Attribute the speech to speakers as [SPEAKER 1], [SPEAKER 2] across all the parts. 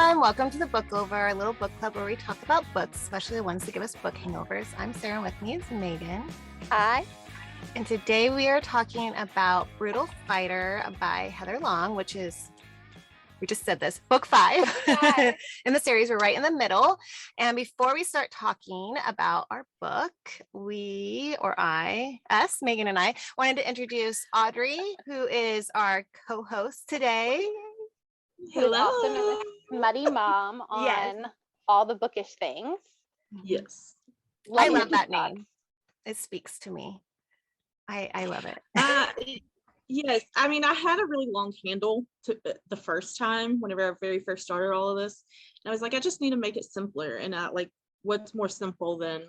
[SPEAKER 1] everyone. Welcome to the Book Over, our little book club where we talk about books, especially the ones that give us book hangovers. I'm Sarah, and with me is Megan.
[SPEAKER 2] Hi.
[SPEAKER 1] And today we are talking about Brutal Fighter by Heather Long, which is, we just said this, book 5 in the series. We're right in the middle. And before we start talking about our book, Megan and I, wanted to introduce Audrey, who is our co-host today.
[SPEAKER 2] Hello. Also known as Smutty Mom on all the bookish things.
[SPEAKER 3] Yes.
[SPEAKER 1] I love that name. It speaks to me. I love it.
[SPEAKER 3] Yes. I mean, I had a really long handle to the first time whenever I very first started all of this. And I was like, I just need to make it simpler. And what's more simple than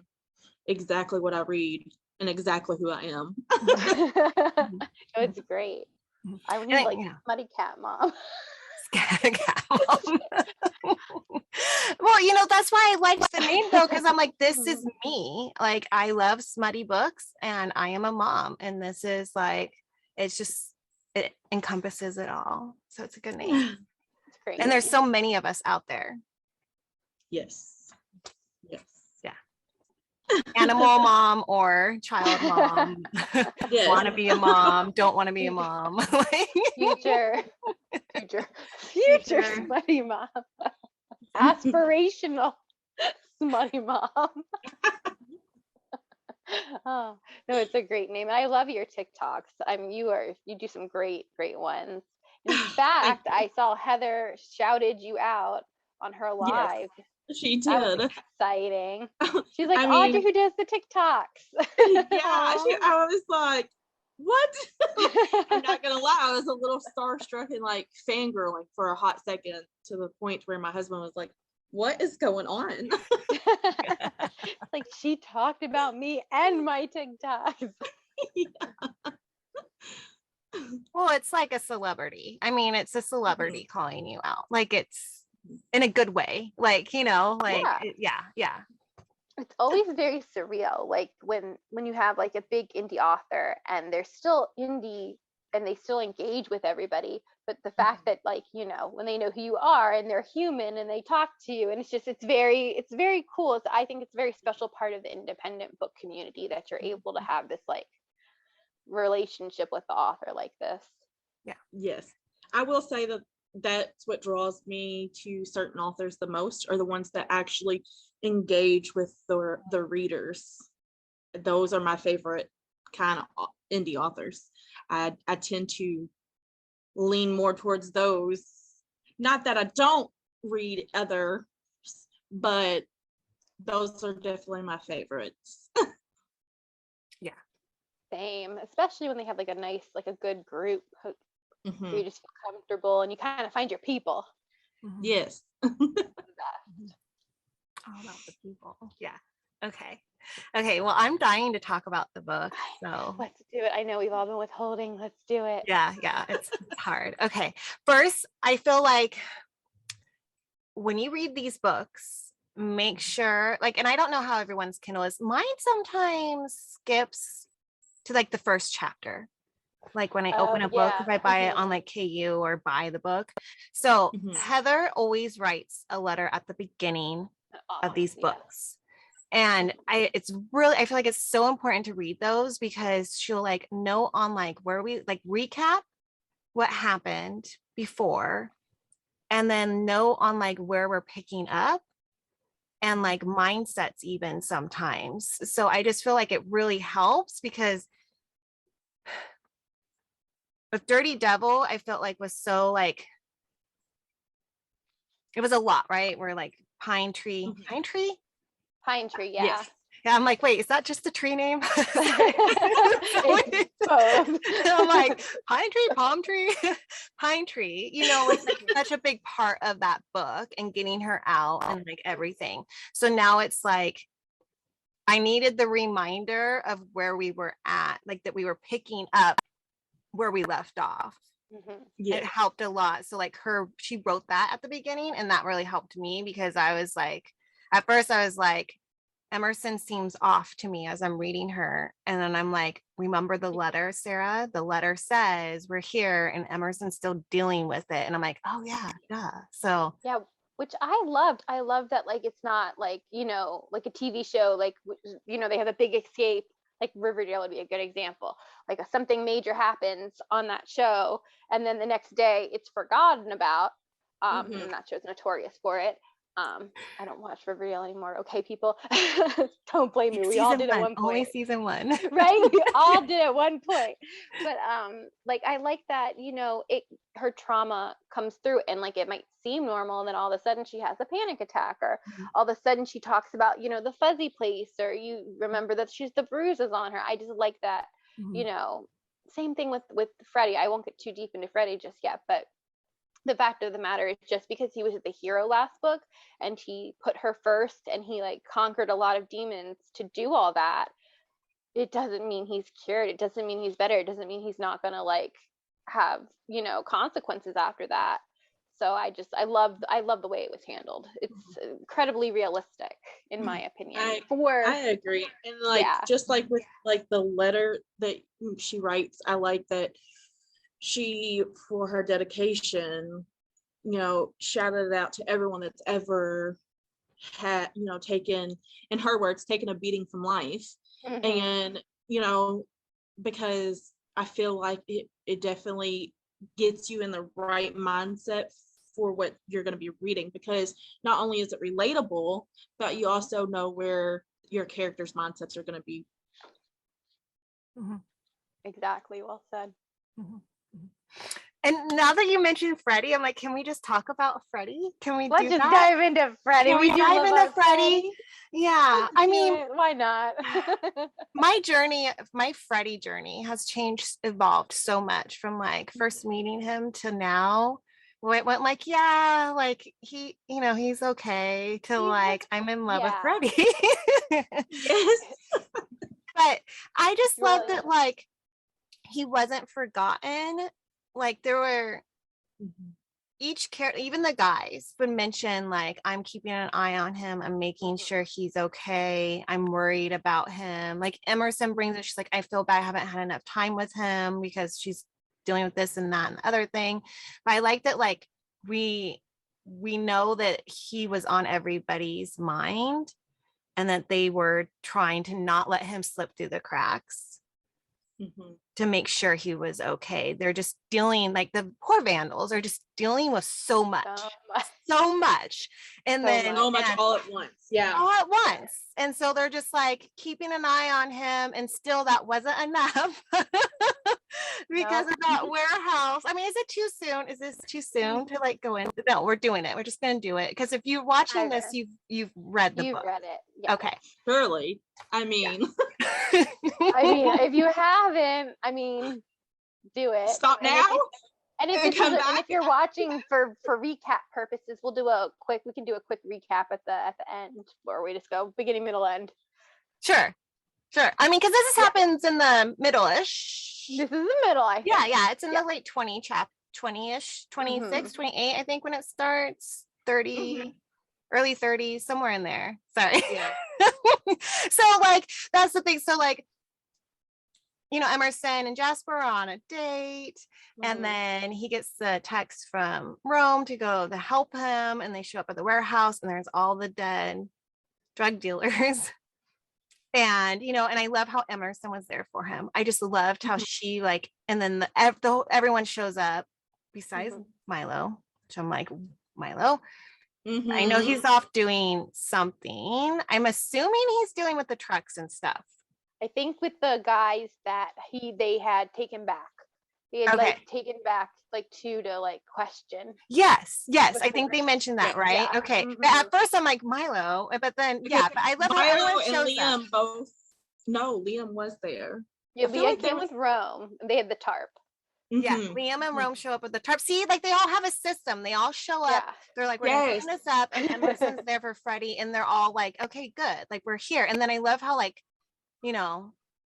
[SPEAKER 3] exactly what I read and exactly who I am?
[SPEAKER 2] It's great. I would need Smutty Cat Mom.
[SPEAKER 1] Well, that's why I like the name though, because I'm like, this is me. Like, I love smutty books and I am a mom, and this is like, it encompasses it all. So it's a good name.
[SPEAKER 2] It's great.
[SPEAKER 1] And there's so many of us out there.
[SPEAKER 3] Yes.
[SPEAKER 1] Animal mom or child mom. Want to be a mom, don't want to be a mom.
[SPEAKER 2] Future smutty mom. Aspirational smutty mom. Oh, no, it's a great name. And I love your TikToks. I mean, you do some great ones. In fact, I saw Heather shouted you out on her live.
[SPEAKER 3] Yes. She did.
[SPEAKER 2] That was exciting. She's like, Audrey, who does the TikToks?
[SPEAKER 3] I was like, what? I'm not gonna lie, I was a little starstruck and like fangirling for a hot second, to the point where my husband was like, what is going on?
[SPEAKER 2] Like, she talked about me and my TikToks.
[SPEAKER 1] Well, it's like a celebrity. I mean, it's a celebrity calling you out. Like, it's in a good way. Like, yeah.
[SPEAKER 2] It's always very surreal. Like when you have like a big indie author and they're still indie and they still engage with everybody, but the fact that, like, when they know who you are and they're human and they talk to you, and it's very cool. I think it's a very special part of the independent book community that you're able to have this like relationship with the author like this.
[SPEAKER 3] Yeah. Yes. I will say that that's what draws me to certain authors the most, are the ones that actually engage with the readers. Those are my favorite kind of indie authors. I tend to lean more towards those. Not that I don't read others, but those are definitely my favorites.
[SPEAKER 1] Yeah.
[SPEAKER 2] Same, especially when they have like a nice, like a good group. You just feel comfortable and you kind of find your people.
[SPEAKER 3] Yes.
[SPEAKER 1] All about the people. Yeah. Okay, well, I'm dying to talk about the book, so
[SPEAKER 2] let's do it. I know we've all been withholding. Let's do it.
[SPEAKER 1] Yeah, it's hard. Okay, first, I feel like when you read these books, make sure, like, and I don't know how everyone's Kindle is, mine sometimes skips to like the first chapter. Like when I open a book, if I buy it on like KU or buy the book. So Heather always writes a letter at the beginning of these books. And I feel like it's so important to read those, because she'll like note on like where we like recap what happened before, and then note on like where we're picking up, and like mindsets even sometimes. So I just feel like it really helps, because with Dirty Devil, I felt like was so like, it was a lot, right? We're like Pine Tree,
[SPEAKER 2] yeah.
[SPEAKER 1] Yes. Yeah, I'm like, wait, is that just the tree name? I'm like, Pine Tree, Palm Tree, Pine Tree, it's like such a big part of that book, and getting her out and like everything. So now it's like, I needed the reminder of where we were at, like that we were picking up where we left off. It helped a lot. So like she wrote that at the beginning, and that really helped me, because I was like, at first I was like, Emerson seems off to me as I'm reading her, and then I'm like, remember the letter, Sarah? The letter says we're here, and Emerson's still dealing with it, and I'm like, oh yeah, duh. So
[SPEAKER 2] yeah, which I loved. I love that, like, it's not like, like a TV show, like, they have a big escape, like Riverdale would be a good example. Like something major happens on that show, and then the next day it's forgotten about. And that show's notorious for it. I don't watch Riverdale anymore. Okay, people, don't blame me. We all did at one point.
[SPEAKER 1] Only season 1.
[SPEAKER 2] Right? We all did at one point. But like, I like that, her trauma comes through, and like it might seem normal, and then all of a sudden she has a panic attack, or all of a sudden she talks about, the fuzzy place, or you remember that she's the bruises on her. I just like that, same thing with Freddie. I won't get too deep into Freddie just yet, but the fact of the matter is, just because he was the hero last book and he put her first and he like conquered a lot of demons to do all that, it doesn't mean he's cured. It doesn't mean he's better. It doesn't mean he's not gonna like have, consequences after that. So I love the way it was handled. It's incredibly realistic, in my opinion.
[SPEAKER 3] I agree. And like, just like with like the letter that she writes, I like that she, for her dedication, shouted it out to everyone that's ever had, taken, in her words, taken a beating from life. And, because I feel like it definitely gets you in the right mindset for what you're going to be reading, because not only is it relatable, but you also know where your characters' mindsets are going to be.
[SPEAKER 2] Exactly. Well said.
[SPEAKER 1] And now that you mentioned Freddie, I'm like, can we just talk about Freddie? Can we
[SPEAKER 2] Let's
[SPEAKER 1] do
[SPEAKER 2] just
[SPEAKER 1] that?
[SPEAKER 2] dive into Freddie.
[SPEAKER 1] Can we dive into Freddie? Yeah. I mean,
[SPEAKER 2] why not?
[SPEAKER 1] my Freddie journey has evolved so much from like first meeting him to now. It went like, yeah, like he, he's okay, to like, I'm in love with Freddie.
[SPEAKER 3] Yes.
[SPEAKER 1] But I just love that, like, he wasn't forgotten. Like there were each character, even the guys would mention like, I'm keeping an eye on him, I'm making sure he's okay, I'm worried about him. Like Emerson brings it, she's like, I feel bad, I haven't had enough time with him because she's dealing with this and that and the other thing. But I like that, like, we know that he was on everybody's mind and that they were trying to not let him slip through the cracks. To make sure he was okay. They're just dealing, like the poor Vandals are just dealing with so much. And then
[SPEAKER 3] so much all at once. Yeah.
[SPEAKER 1] All at once. And so they're just like keeping an eye on him, and still that wasn't enough. Because of that warehouse. I mean, is it too soon? Is this too soon to like go in? No, we're doing it. We're just gonna do it. Because if you're watching this, you've read the book. You've
[SPEAKER 2] read it. Yeah.
[SPEAKER 1] Okay.
[SPEAKER 3] Surely. I mean,
[SPEAKER 2] if you haven't, do it.
[SPEAKER 3] Stop now.
[SPEAKER 2] If you're watching for recap purposes, we can do a quick recap at the end, where we just go beginning, middle, end.
[SPEAKER 1] Sure. I mean, because this happens in the middle-ish.
[SPEAKER 2] This is the middle, I think.
[SPEAKER 1] Yeah. It's in the late 20-ish, 26, 28, I think, when it starts. 30, early 30s, somewhere in there. Sorry.
[SPEAKER 3] Yeah.
[SPEAKER 1] So, like, that's the thing. So, like, Emerson and Jasper are on a date, and then he gets the text from Rome to go to help him, and they show up at the warehouse, and there's all the dead drug dealers. And, and I love how Emerson was there for him. I just loved how she, like, and then everyone shows up besides Milo, which I'm like, Milo, I know he's off doing something. I'm assuming he's dealing with the trucks and stuff.
[SPEAKER 2] I think with the guys that they had taken back. They had like taken back like 2 to like question.
[SPEAKER 1] Yes. I think they mentioned that, right? Yeah. Okay. But at first I'm like, Milo, but then but I love how
[SPEAKER 3] Milo
[SPEAKER 1] everyone
[SPEAKER 3] and Liam both. No, Liam was there.
[SPEAKER 2] Yeah, Liam came with Rome. They had the tarp.
[SPEAKER 1] Yeah, Liam and Rome show up with the tarp. See, like they all have a system. They all show up. Yeah. They're like, we're gonna clean this up, and Emerson's there for Freddie, and they're all like, okay, good. Like we're here. And then I love how, like,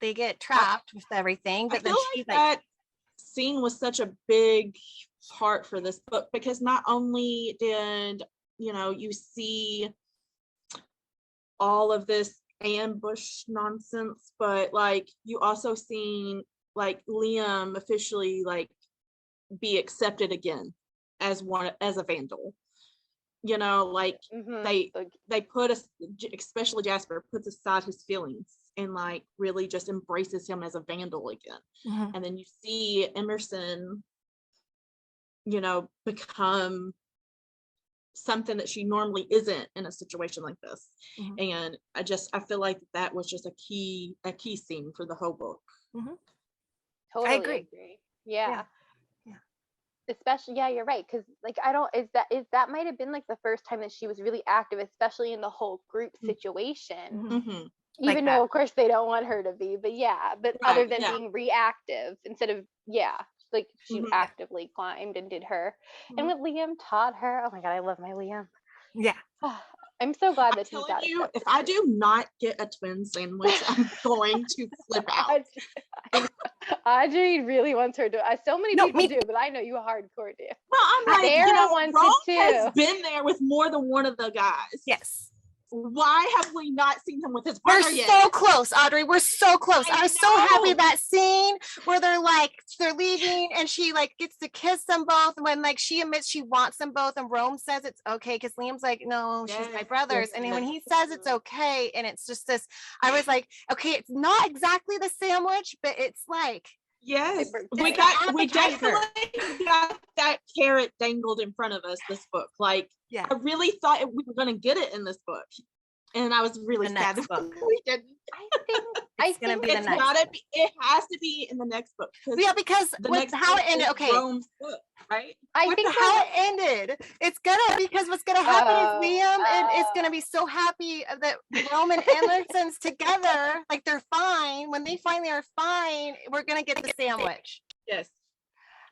[SPEAKER 1] they get trapped with everything, but then she's like,
[SPEAKER 3] that scene was such a big part for this book, because not only did you see all of this ambush nonsense, but like you also seen like Liam officially like be accepted again as a Vandal, you know, like
[SPEAKER 2] Like,
[SPEAKER 3] they put us, especially Jasper puts aside his feelings and like really just embraces him as a vandal again.
[SPEAKER 1] Mhm.
[SPEAKER 3] And then you see Emerson, you know, become something that she normally isn't in a situation like this.
[SPEAKER 1] Mhm.
[SPEAKER 3] And I feel like that was just a key scene for the whole book.
[SPEAKER 2] totally
[SPEAKER 1] agree.
[SPEAKER 2] Yeah.
[SPEAKER 1] Yeah.
[SPEAKER 2] Especially, yeah, you're right. Because like I don't is that might have been like the first time that she was really active, especially in the whole group situation.
[SPEAKER 1] Mhm.
[SPEAKER 2] Even
[SPEAKER 1] Like
[SPEAKER 2] though
[SPEAKER 1] that.
[SPEAKER 2] of course they don't want her to be, but yeah, but
[SPEAKER 3] Right,
[SPEAKER 2] other than
[SPEAKER 3] yeah.
[SPEAKER 2] being reactive instead of like she
[SPEAKER 3] Mhm.
[SPEAKER 2] actively climbed and did her. And what Liam taught her, oh my god, I love my Liam.
[SPEAKER 1] Yeah.
[SPEAKER 2] I'm so glad
[SPEAKER 3] I'm
[SPEAKER 2] that he
[SPEAKER 3] telling
[SPEAKER 2] got
[SPEAKER 3] you,
[SPEAKER 2] accepted.
[SPEAKER 3] if I do not get a twin sandwich, I'm going to flip out.
[SPEAKER 2] Audrey really wants her to. So many
[SPEAKER 1] No,
[SPEAKER 2] people
[SPEAKER 1] me-
[SPEAKER 2] do, but I know you hardcore do.
[SPEAKER 3] Well, I'm like, you
[SPEAKER 2] Sarah
[SPEAKER 3] know,
[SPEAKER 2] wanted
[SPEAKER 3] Rome
[SPEAKER 2] to.
[SPEAKER 3] has been there with more than one of the guys.
[SPEAKER 1] Yes.
[SPEAKER 3] Why have we not seen him with his
[SPEAKER 1] We're
[SPEAKER 3] partner yet?
[SPEAKER 1] so close, Audrey. We're so close. I was so happy
[SPEAKER 3] know.
[SPEAKER 1] that scene where they're leaving and she like gets to kiss them both when like she admits she wants them both and Rome says it's okay because Liam's like, no, she's my
[SPEAKER 3] Yes,
[SPEAKER 1] brothers.
[SPEAKER 3] yes,
[SPEAKER 1] And
[SPEAKER 3] yes.
[SPEAKER 1] when he says it's okay, and it's just this, I was like, okay, it's not exactly the sandwich, but it's like,
[SPEAKER 3] Yes,
[SPEAKER 1] It's
[SPEAKER 3] we
[SPEAKER 1] an
[SPEAKER 3] definitely
[SPEAKER 1] appetizer.
[SPEAKER 3] got that carrot dangled in front of us this book. Like,
[SPEAKER 1] yeah,
[SPEAKER 3] I really thought we were gonna get it in this book, and I was really
[SPEAKER 1] The
[SPEAKER 3] sad
[SPEAKER 1] next
[SPEAKER 3] that
[SPEAKER 1] book.
[SPEAKER 3] we didn't.
[SPEAKER 1] It's gonna be the
[SPEAKER 3] It's
[SPEAKER 1] next
[SPEAKER 3] gotta be. It has to be in the next book.
[SPEAKER 1] yeah, because
[SPEAKER 3] The
[SPEAKER 1] with
[SPEAKER 3] next
[SPEAKER 1] how
[SPEAKER 3] book
[SPEAKER 1] it ended,
[SPEAKER 3] is
[SPEAKER 1] okay.
[SPEAKER 3] Rome's book, right?
[SPEAKER 2] I
[SPEAKER 1] With
[SPEAKER 2] think
[SPEAKER 1] how it ended, it's gonna because what's gonna happen is Liam and is gonna be so happy that Roman and Emerson's together, like they're fine. When they finally are fine, we're gonna get the sandwich.
[SPEAKER 3] Yes,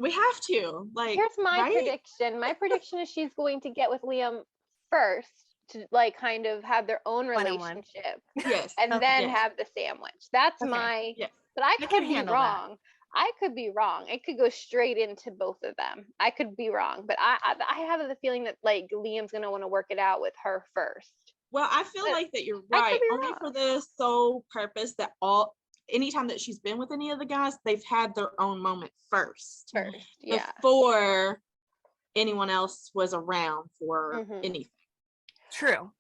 [SPEAKER 3] we have to. Like,
[SPEAKER 2] here's my
[SPEAKER 3] right?
[SPEAKER 2] prediction. My prediction is she's going to get with Liam first to like kind of have their own
[SPEAKER 1] One-on-one.
[SPEAKER 2] relationship
[SPEAKER 3] Yes,
[SPEAKER 2] and
[SPEAKER 1] Okay.
[SPEAKER 2] then
[SPEAKER 3] yes.
[SPEAKER 2] have the sandwich. That's
[SPEAKER 1] Okay.
[SPEAKER 2] my
[SPEAKER 3] Yes.
[SPEAKER 2] but I
[SPEAKER 1] I
[SPEAKER 2] could
[SPEAKER 1] can
[SPEAKER 2] be
[SPEAKER 1] handle that.
[SPEAKER 2] wrong. I could be wrong. It could go straight into both of them. I could be wrong, but I have the feeling that like Liam's gonna want to work it out with her first.
[SPEAKER 3] Well, I feel
[SPEAKER 2] But
[SPEAKER 3] like that you're
[SPEAKER 2] I could
[SPEAKER 3] right,
[SPEAKER 2] be
[SPEAKER 3] only
[SPEAKER 2] wrong.
[SPEAKER 3] for the sole purpose that anytime that she's been with any of the guys, they've had their own moment first
[SPEAKER 2] Yeah.
[SPEAKER 3] before anyone else was around for anything.
[SPEAKER 1] True.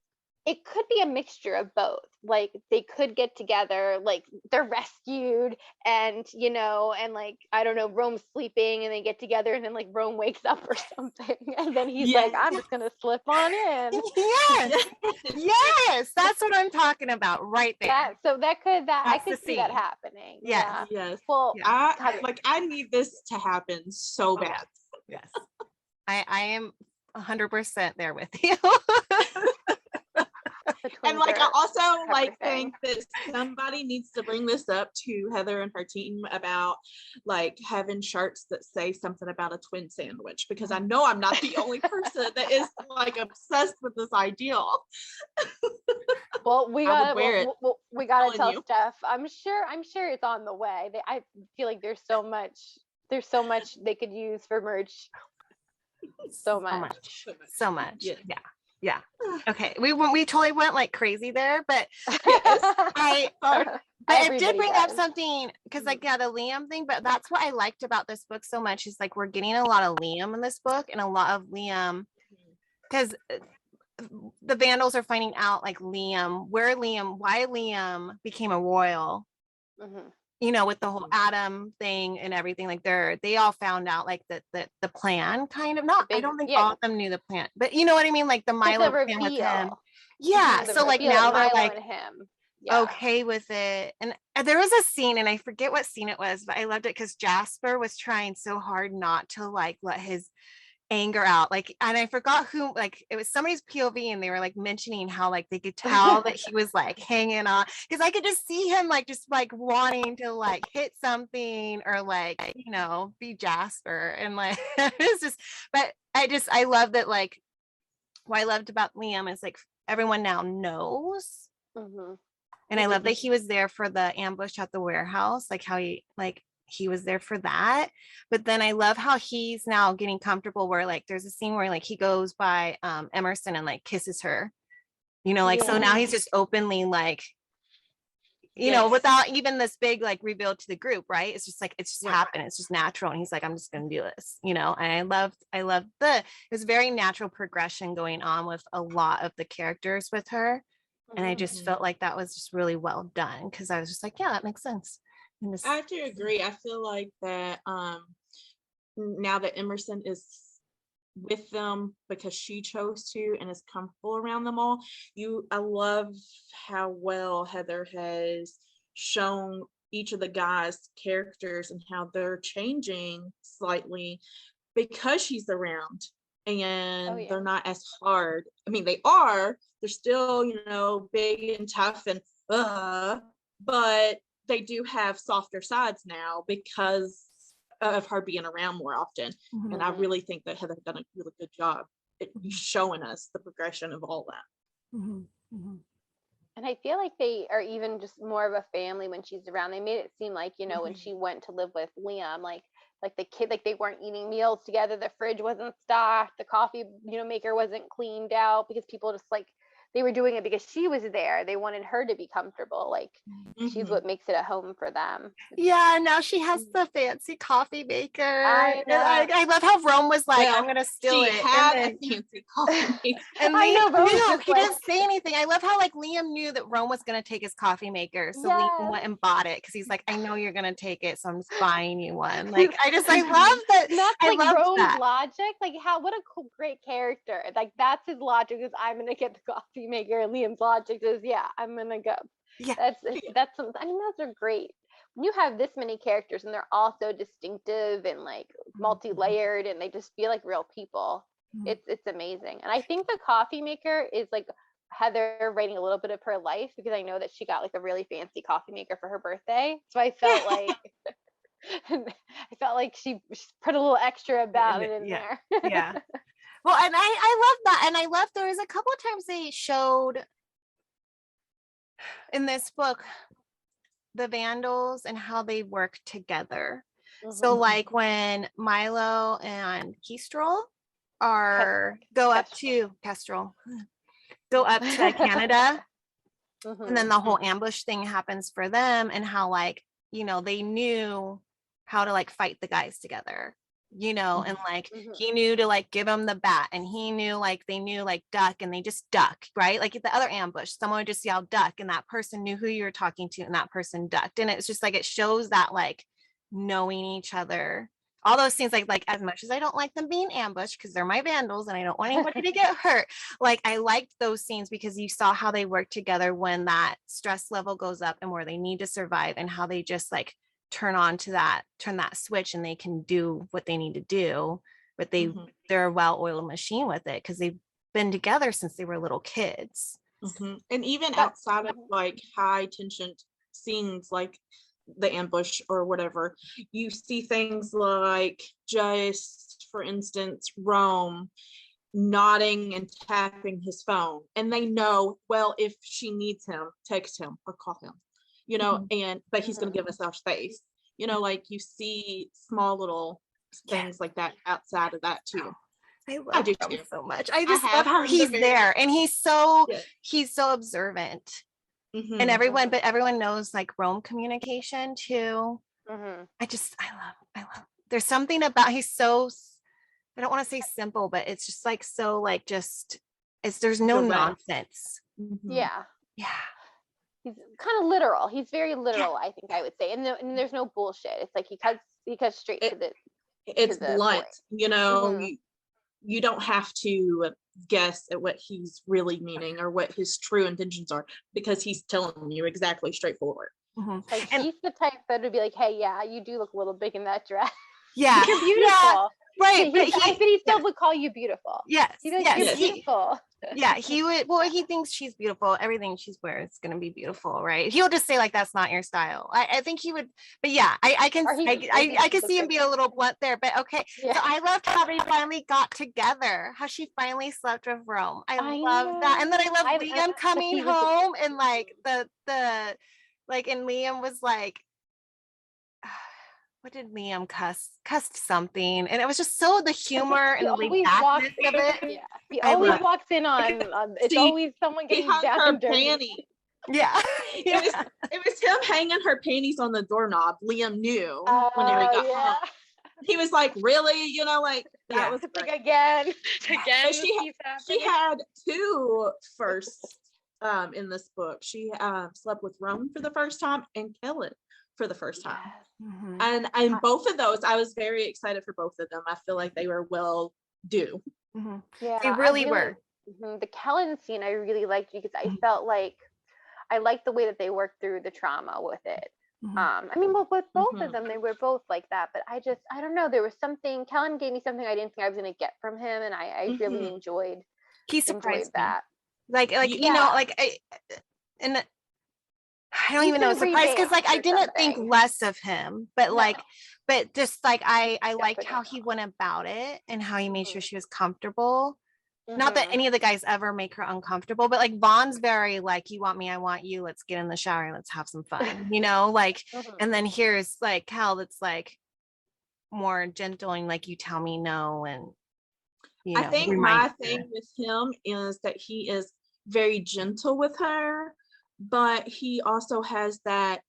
[SPEAKER 2] It could be a mixture of both. Like they could get together, like they're rescued and and like I don't know, Rome's sleeping and they get together and then like Rome wakes up or something and then he's like, I'm just gonna slip on in.
[SPEAKER 1] Yes. Yes, that's what I'm talking about right there.
[SPEAKER 2] I could
[SPEAKER 1] That's the
[SPEAKER 2] see that
[SPEAKER 1] scene.
[SPEAKER 2] happening.
[SPEAKER 1] Yes.
[SPEAKER 2] Yeah.
[SPEAKER 3] Yes.
[SPEAKER 2] Well,
[SPEAKER 1] Yeah.
[SPEAKER 3] I need this to happen so bad.
[SPEAKER 1] Yes. I am 100% there with you.
[SPEAKER 2] the
[SPEAKER 3] And
[SPEAKER 2] twins
[SPEAKER 3] like I
[SPEAKER 2] are
[SPEAKER 3] also like
[SPEAKER 2] everything.
[SPEAKER 3] think that somebody needs to bring this up to Heather and her team about like having shirts that say something about a twin sandwich, because I know I'm not the only person that is like obsessed with this ideal.
[SPEAKER 2] Well, we
[SPEAKER 3] I would
[SPEAKER 2] gotta
[SPEAKER 3] wear it.
[SPEAKER 2] we gotta
[SPEAKER 3] telling
[SPEAKER 2] tell
[SPEAKER 3] you.
[SPEAKER 2] Steph. I'm sure it's on the way. I feel like there's so much they could use for merch. So much.
[SPEAKER 1] So much.
[SPEAKER 3] Yes.
[SPEAKER 1] Yeah. Okay. We totally went like crazy there, but I did bring up something because like, yeah, the Liam thing, but that's what I liked about this book so much is like, we're getting a lot of Liam in this book and a lot of Liam because the Vandals are finding out like why Liam became a royal, with the whole Adam thing and everything. Like they all found out like that the plan kind of I don't think all of them knew the plan, but you know what I mean? Like the Milo plan with him. Yeah. So like now they're like
[SPEAKER 2] him.
[SPEAKER 1] Okay with it. And there was a scene and I forget what scene it was, but I loved it because Jasper was trying so hard not to like let his anger out, like, and I forgot who, like it was somebody's POV and they were like mentioning how like they could tell that he was like hanging on, because I could just see him like just like wanting to like hit something or like be Jasper and like it's just, but I love that, like what I loved about Liam is like everyone now knows. And I love that he was there for the ambush at the warehouse, like how he was there for that. But then I love how he's now getting comfortable where like there's a scene where like he goes by Emerson and like kisses her, like so now he's just openly like without even this big like reveal to the group, right? It's just like it's just happened. It's just natural. And he's like, I'm just gonna do this, and I loved it was very natural progression going on with a lot of the characters with her. And I just felt like that was just really well done because I was just like, yeah, that makes sense.
[SPEAKER 3] I have to agree. I feel like that now that Emerson is with them because she chose to and is comfortable around them all, I love how well Heather has shown each of the guys' characters and how they're changing slightly because she's around, and they're not as hard. I mean, they're still, big and tough and but they do have softer sides now because of her being around more often. And I really think that Heather done a really good job at showing us the progression of all that.
[SPEAKER 2] And I feel like they are even just more of a family when she's around. They made it seem like, when she went to live with Liam, like the kid, like they weren't eating meals together. The fridge wasn't stocked. The coffee, maker wasn't cleaned out because people just like, they were doing it because she was there. They wanted her to be comfortable. Like she's what makes it a home for them.
[SPEAKER 1] Yeah, now she has the fancy coffee maker.
[SPEAKER 2] I know.
[SPEAKER 1] I love how Rome was like, I'm gonna steal it.
[SPEAKER 3] Had a fancy coffee maker.
[SPEAKER 1] And
[SPEAKER 2] I know,
[SPEAKER 1] Liam
[SPEAKER 2] Rome
[SPEAKER 1] knew.
[SPEAKER 2] was
[SPEAKER 1] He
[SPEAKER 2] like-
[SPEAKER 1] didn't say anything. I love how like Liam knew that Rome was gonna take his coffee maker, so Liam went and bought it because he's like, I know you're gonna take it, so I'm just buying you one. Like I love that.
[SPEAKER 2] That's
[SPEAKER 1] I
[SPEAKER 2] like
[SPEAKER 1] love
[SPEAKER 2] Rome's
[SPEAKER 1] that.
[SPEAKER 2] logic. Like what a cool, great character. Like that's his logic is I'm gonna get the coffee maker. And Liam's logic is I'm gonna go.
[SPEAKER 1] Yeah.
[SPEAKER 2] That's something. I mean, those are great. When you have this many characters and they're all so distinctive and like multi-layered and they just feel like real people, it's amazing. And I think the coffee maker is like Heather writing a little bit of her life because I know that she got like a really fancy coffee maker for her birthday. So I felt like she put a little extra about it in there.
[SPEAKER 1] Yeah. Well, and I love that. And I love there was a couple of times they showed in this book the Vandals and how they work together. So like when Milo and Kestrel go up to Canada, and then the whole ambush thing happens for them, and how like they knew how to like fight the guys together, and like he knew to like give him the bat, and he knew like they knew like duck, and they just duck, right? Like at the other ambush, someone would just yell duck, and that person knew who you were talking to, and that person ducked. And it's just like it shows that like knowing each other. All those things, like as much as I don't like them being ambushed because they're my Vandals and I don't want anybody to get hurt, like I liked those scenes because you saw how they work together when that stress level goes up and where they need to survive, and how they just like turn that switch and they can do what they need to do, but they're a well-oiled machine with it because they've been together since they were little kids.
[SPEAKER 3] And even outside of like high tension scenes like the ambush or whatever, you see things like, just for instance, Rome nodding and tapping his phone, and they know, well, if she needs him, text him or call him, but he's going to give us our space, like you see small little things like that outside of that too.
[SPEAKER 1] I do too so much. I just love how he's there, and he's so observant. And everyone knows like Rome communication too. I love there's something about he's so, I don't want to say simple, but it's just like so like there's no nonsense.
[SPEAKER 2] Yeah he's kind of literal. He's very literal, I think I would say, and there's no bullshit. It's like he cuts straight to the
[SPEAKER 3] it's blunt point. You don't have to guess at what he's really meaning or what his true intentions are, because he's telling you exactly straightforward.
[SPEAKER 2] Like he's the type that would be like, hey, yeah, you do look a little big in that dress.
[SPEAKER 1] Yeah,
[SPEAKER 2] you're beautiful.
[SPEAKER 1] Right,
[SPEAKER 2] but he still would call you beautiful.
[SPEAKER 1] Yes,
[SPEAKER 2] you're beautiful.
[SPEAKER 1] Yeah, he would. Well, he thinks she's beautiful. Everything she's wearing is gonna be beautiful, right? He'll just say like, "That's not your style." I think he would, but yeah, I can see him be a little blunt there. But okay, so I loved how they finally got together. How she finally slept with Rome. I love that, and then I love Liam coming home and like the like, and Liam was like, what did Liam cussed something, and it was just so the humor and the laid backness of it.
[SPEAKER 2] He always walks in on it's always someone getting down and dirty.
[SPEAKER 1] Yeah.
[SPEAKER 3] It was him hanging her panties on the doorknob. Liam knew whenever he got home. He was like, really? You know, like that was
[SPEAKER 2] Like
[SPEAKER 3] great.
[SPEAKER 2] again.
[SPEAKER 3] But she had two firsts in this book. She slept with Roman for the first time and Kellen for the first time.
[SPEAKER 1] Mhm.
[SPEAKER 3] And both of those, I was very excited for both of them. I feel like they were well due.
[SPEAKER 1] Mhm.
[SPEAKER 2] Yeah,
[SPEAKER 1] They really were.
[SPEAKER 2] The Kellen scene I really liked because I
[SPEAKER 1] Mhm.
[SPEAKER 2] felt like I liked the way that they worked through the trauma with it.
[SPEAKER 1] Mhm.
[SPEAKER 2] I mean, well, with both
[SPEAKER 3] Mhm.
[SPEAKER 2] of them, they were both like that. But I don't know. There was something. Kellen gave me something I didn't think I was going to get from him, and I really
[SPEAKER 3] Mhm.
[SPEAKER 2] enjoyed
[SPEAKER 1] He surprised me.
[SPEAKER 2] that.
[SPEAKER 1] Like you know, like and I don't
[SPEAKER 2] He's
[SPEAKER 1] even know
[SPEAKER 2] been
[SPEAKER 1] surprised because like I
[SPEAKER 2] revamped or
[SPEAKER 1] didn't think
[SPEAKER 2] something.
[SPEAKER 1] less of him, but
[SPEAKER 2] No.
[SPEAKER 1] like but just like I liked
[SPEAKER 2] Definitely
[SPEAKER 1] how
[SPEAKER 2] not.
[SPEAKER 1] he went about it and how he made sure
[SPEAKER 2] Mhm.
[SPEAKER 1] she was comfortable. Not that
[SPEAKER 2] Mhm.
[SPEAKER 1] any of the guys ever make her uncomfortable, but like Vaughn's very like, you want me, I want you, let's get in the shower and let's have some fun, you know, like,
[SPEAKER 2] Mhm.
[SPEAKER 1] and then here's like Cal that's like more gentle and like, you tell me no, and you
[SPEAKER 3] I
[SPEAKER 1] know,
[SPEAKER 3] think
[SPEAKER 1] remind
[SPEAKER 3] my
[SPEAKER 1] her.
[SPEAKER 3] thing with him is that he is very gentle with her, but he also has that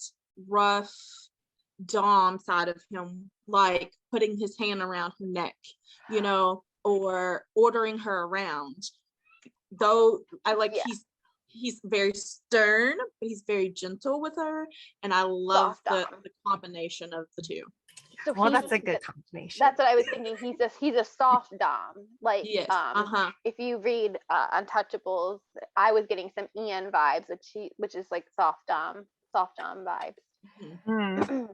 [SPEAKER 3] rough Dom side of him, like putting his hand around her neck, you know, or ordering her around. Though I like he's very stern, but he's very gentle with her, and I love
[SPEAKER 2] Soft
[SPEAKER 3] the
[SPEAKER 2] Dom.
[SPEAKER 3] combination of the two.
[SPEAKER 2] So
[SPEAKER 1] Well,
[SPEAKER 2] he's
[SPEAKER 1] that's a good combination.
[SPEAKER 2] That's what I was thinking. He's a soft dom. Like
[SPEAKER 3] Yes.
[SPEAKER 2] if you read Untouchables, I was getting some Ian vibes, which is like soft dom vibes.
[SPEAKER 3] Mhm.
[SPEAKER 1] Hmm.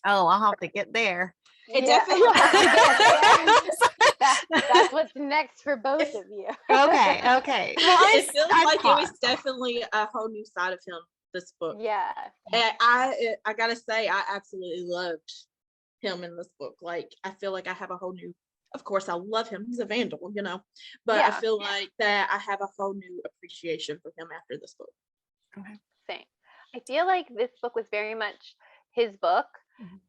[SPEAKER 1] Oh, I'll have to get there.
[SPEAKER 3] It
[SPEAKER 2] Yeah,
[SPEAKER 3] definitely-
[SPEAKER 2] you'll have to get there. That's what's next for both of you.
[SPEAKER 1] Okay. Well,
[SPEAKER 3] It feels
[SPEAKER 1] I
[SPEAKER 3] like it was
[SPEAKER 1] paused.
[SPEAKER 3] definitely a whole new side of him, this book.
[SPEAKER 2] Yeah.
[SPEAKER 3] And I gotta say, I absolutely loved him in this book. Like, I feel like I have a whole new, of course I love him, he's a vandal, you know, but I
[SPEAKER 2] Yeah.
[SPEAKER 3] feel like that I have a whole new appreciation for him after this book.
[SPEAKER 2] Same. I feel like this book was very much his book.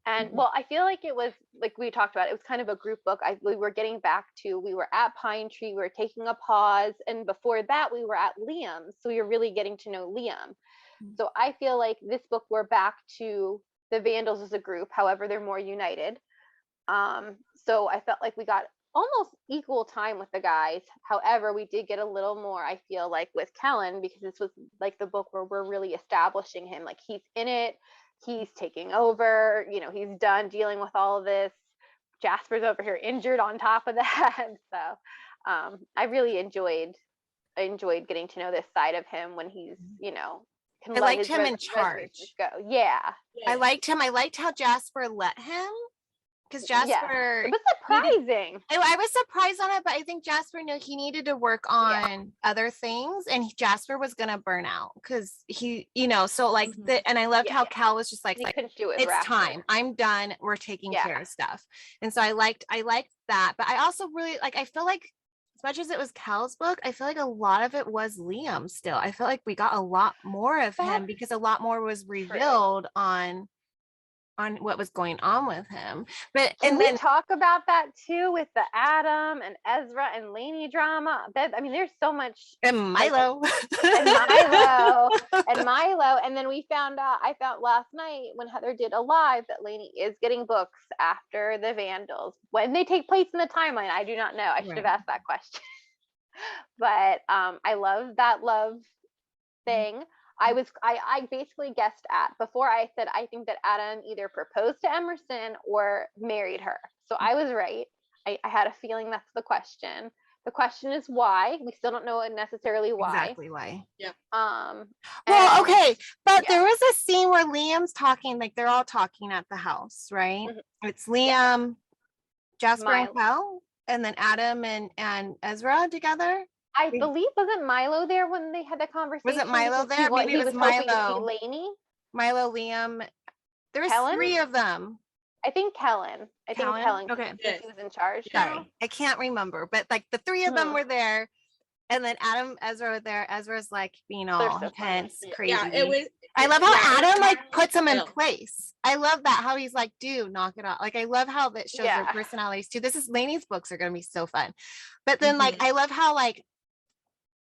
[SPEAKER 2] And well, I feel like it was like we talked about, it was kind of a group book. We were getting back to, we were at Pine Tree, we were taking a pause. And before that, we were at Liam's. So we were really getting to know Liam. So I feel like this book, we're back to the Vandals as a group. However, they're more united. So I felt like we got almost equal time with the guys. However, we did get a little more, I feel like, with Kellen, because this was like the book where we're really establishing him. Like, he's in it. He's taking over, you know, he's done dealing with all of this. Jasper's over here injured on top of that. So I really enjoyed getting to know this side of him when he's, you know,
[SPEAKER 1] I liked him in charge.
[SPEAKER 2] Go. Yeah.
[SPEAKER 1] I liked him. I liked how Jasper let him, because Jasper,
[SPEAKER 2] it was surprising.
[SPEAKER 1] I was surprised on it, but I think Jasper knew he needed to work on other things, and Jasper was gonna burn out because he, you know, so like and I loved how Cal was just like
[SPEAKER 2] couldn't do it.
[SPEAKER 1] It's time. I'm done. We're taking care of stuff. And so I liked that, but I also really like, I feel like as much as it was Cal's book, I feel like a lot of it was Liam still. I feel like we got a lot more of him because a lot more was revealed on what was going on with him. But
[SPEAKER 2] Can we talk about that too with the Adam and Ezra and Lainey drama? I mean, there's so much.
[SPEAKER 1] And Milo.
[SPEAKER 2] And Milo. And then I found last night when Heather did a live that Lainey is getting books after the Vandals. When they take place in the timeline, I do not know. I should have asked that question. But I love that love thing. I basically guessed at, before I said I think that Adam either proposed to Emerson or married her. So I was right. I had a feeling that's the question. The question is why. We still don't know necessarily why.
[SPEAKER 1] Exactly why.
[SPEAKER 3] Yeah.
[SPEAKER 1] Well, okay, but there was a scene where Liam's talking, like they're all talking at the house, right? It's Liam, Jasper, and Cal, and then Adam and Ezra together.
[SPEAKER 2] I believe, wasn't Milo there when they had the conversation?
[SPEAKER 1] Was it Milo there? Maybe it was Milo.
[SPEAKER 2] Lainey?
[SPEAKER 1] Milo, Liam. There was
[SPEAKER 2] Kellen?
[SPEAKER 1] 3 of them.
[SPEAKER 2] I think Kellen. Kellen.
[SPEAKER 1] Okay.
[SPEAKER 2] He was in charge.
[SPEAKER 1] Sorry, I can't remember, but like the 3 of them were there, and then Adam, Ezra were there. Ezra's like being all intense, crazy.
[SPEAKER 3] Yeah, it was.
[SPEAKER 1] I love how Adam like puts him in place. I love that, how he's like, dude, knock it off. Like, I love how that shows their personalities too. This is Lainey's books are gonna be so fun, but then like I love how like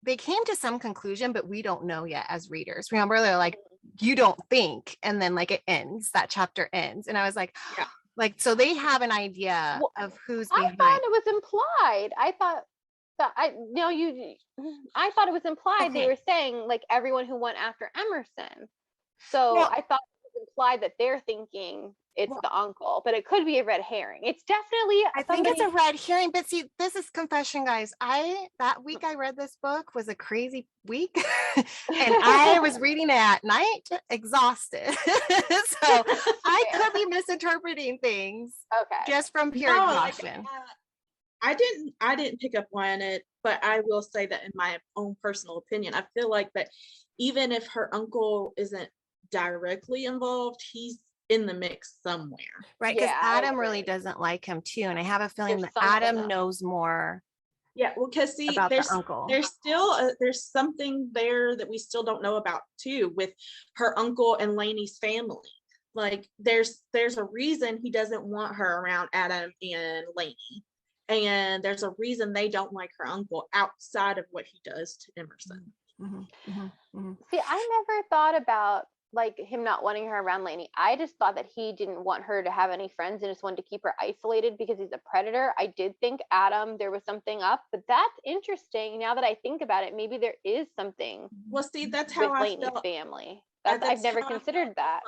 [SPEAKER 1] they came to some conclusion, but we don't know yet as readers. Remember, they're like, you don't think, and then like it ends, that chapter ends. And I was like,
[SPEAKER 3] Yeah.
[SPEAKER 1] like, so they have an idea
[SPEAKER 2] Well,
[SPEAKER 1] of who's
[SPEAKER 2] I
[SPEAKER 1] behind.
[SPEAKER 2] thought it was implied. I thought it was implied. They
[SPEAKER 1] Okay.
[SPEAKER 2] were saying like everyone who went after Emerson. So
[SPEAKER 1] Well-
[SPEAKER 2] I thought it was implied that they're thinking it's
[SPEAKER 1] Well-
[SPEAKER 2] the uncle, but it could be a red herring. It's definitely
[SPEAKER 1] I think it's a red herring, but see, this is confession, guys. That week I read this book was a crazy week, and I was reading it at night, exhausted. So I could be misinterpreting things
[SPEAKER 2] okay.
[SPEAKER 1] just from pure
[SPEAKER 3] No, like,
[SPEAKER 1] exhaustion.
[SPEAKER 3] I didn't pick up on it, but I will say that in my own personal opinion, I feel like that even if her uncle isn't directly involved, he's in the mix somewhere.
[SPEAKER 1] Right, because
[SPEAKER 2] Yeah, I
[SPEAKER 1] Adam really
[SPEAKER 2] agree.
[SPEAKER 1] doesn't like him too, and I have a feeling
[SPEAKER 2] There's
[SPEAKER 1] that
[SPEAKER 2] something
[SPEAKER 1] Adam
[SPEAKER 2] up.
[SPEAKER 1] knows more
[SPEAKER 3] Yeah, well, because see,
[SPEAKER 1] about
[SPEAKER 3] there's
[SPEAKER 1] the uncle.
[SPEAKER 3] there's still there's something there that we still don't know about too with her uncle and Lainey's family. Like there's a reason he doesn't want her around Adam and Lainey, and there's a reason they don't like her uncle outside of what he does to Emerson.
[SPEAKER 1] Mhm, mhm, mhm.
[SPEAKER 2] See, I never thought about like him not wanting her around Lainey. I just thought that he didn't want her to have any friends and just wanted to keep her isolated because he's a predator. I did think Adam, there was something up, but that's interesting. Now that I think about it, maybe there is something
[SPEAKER 3] Well, see, that's
[SPEAKER 2] with
[SPEAKER 3] how I
[SPEAKER 2] Lainey's
[SPEAKER 3] felt.
[SPEAKER 2] family.
[SPEAKER 3] That's
[SPEAKER 2] I've never
[SPEAKER 3] how I felt
[SPEAKER 2] considered that.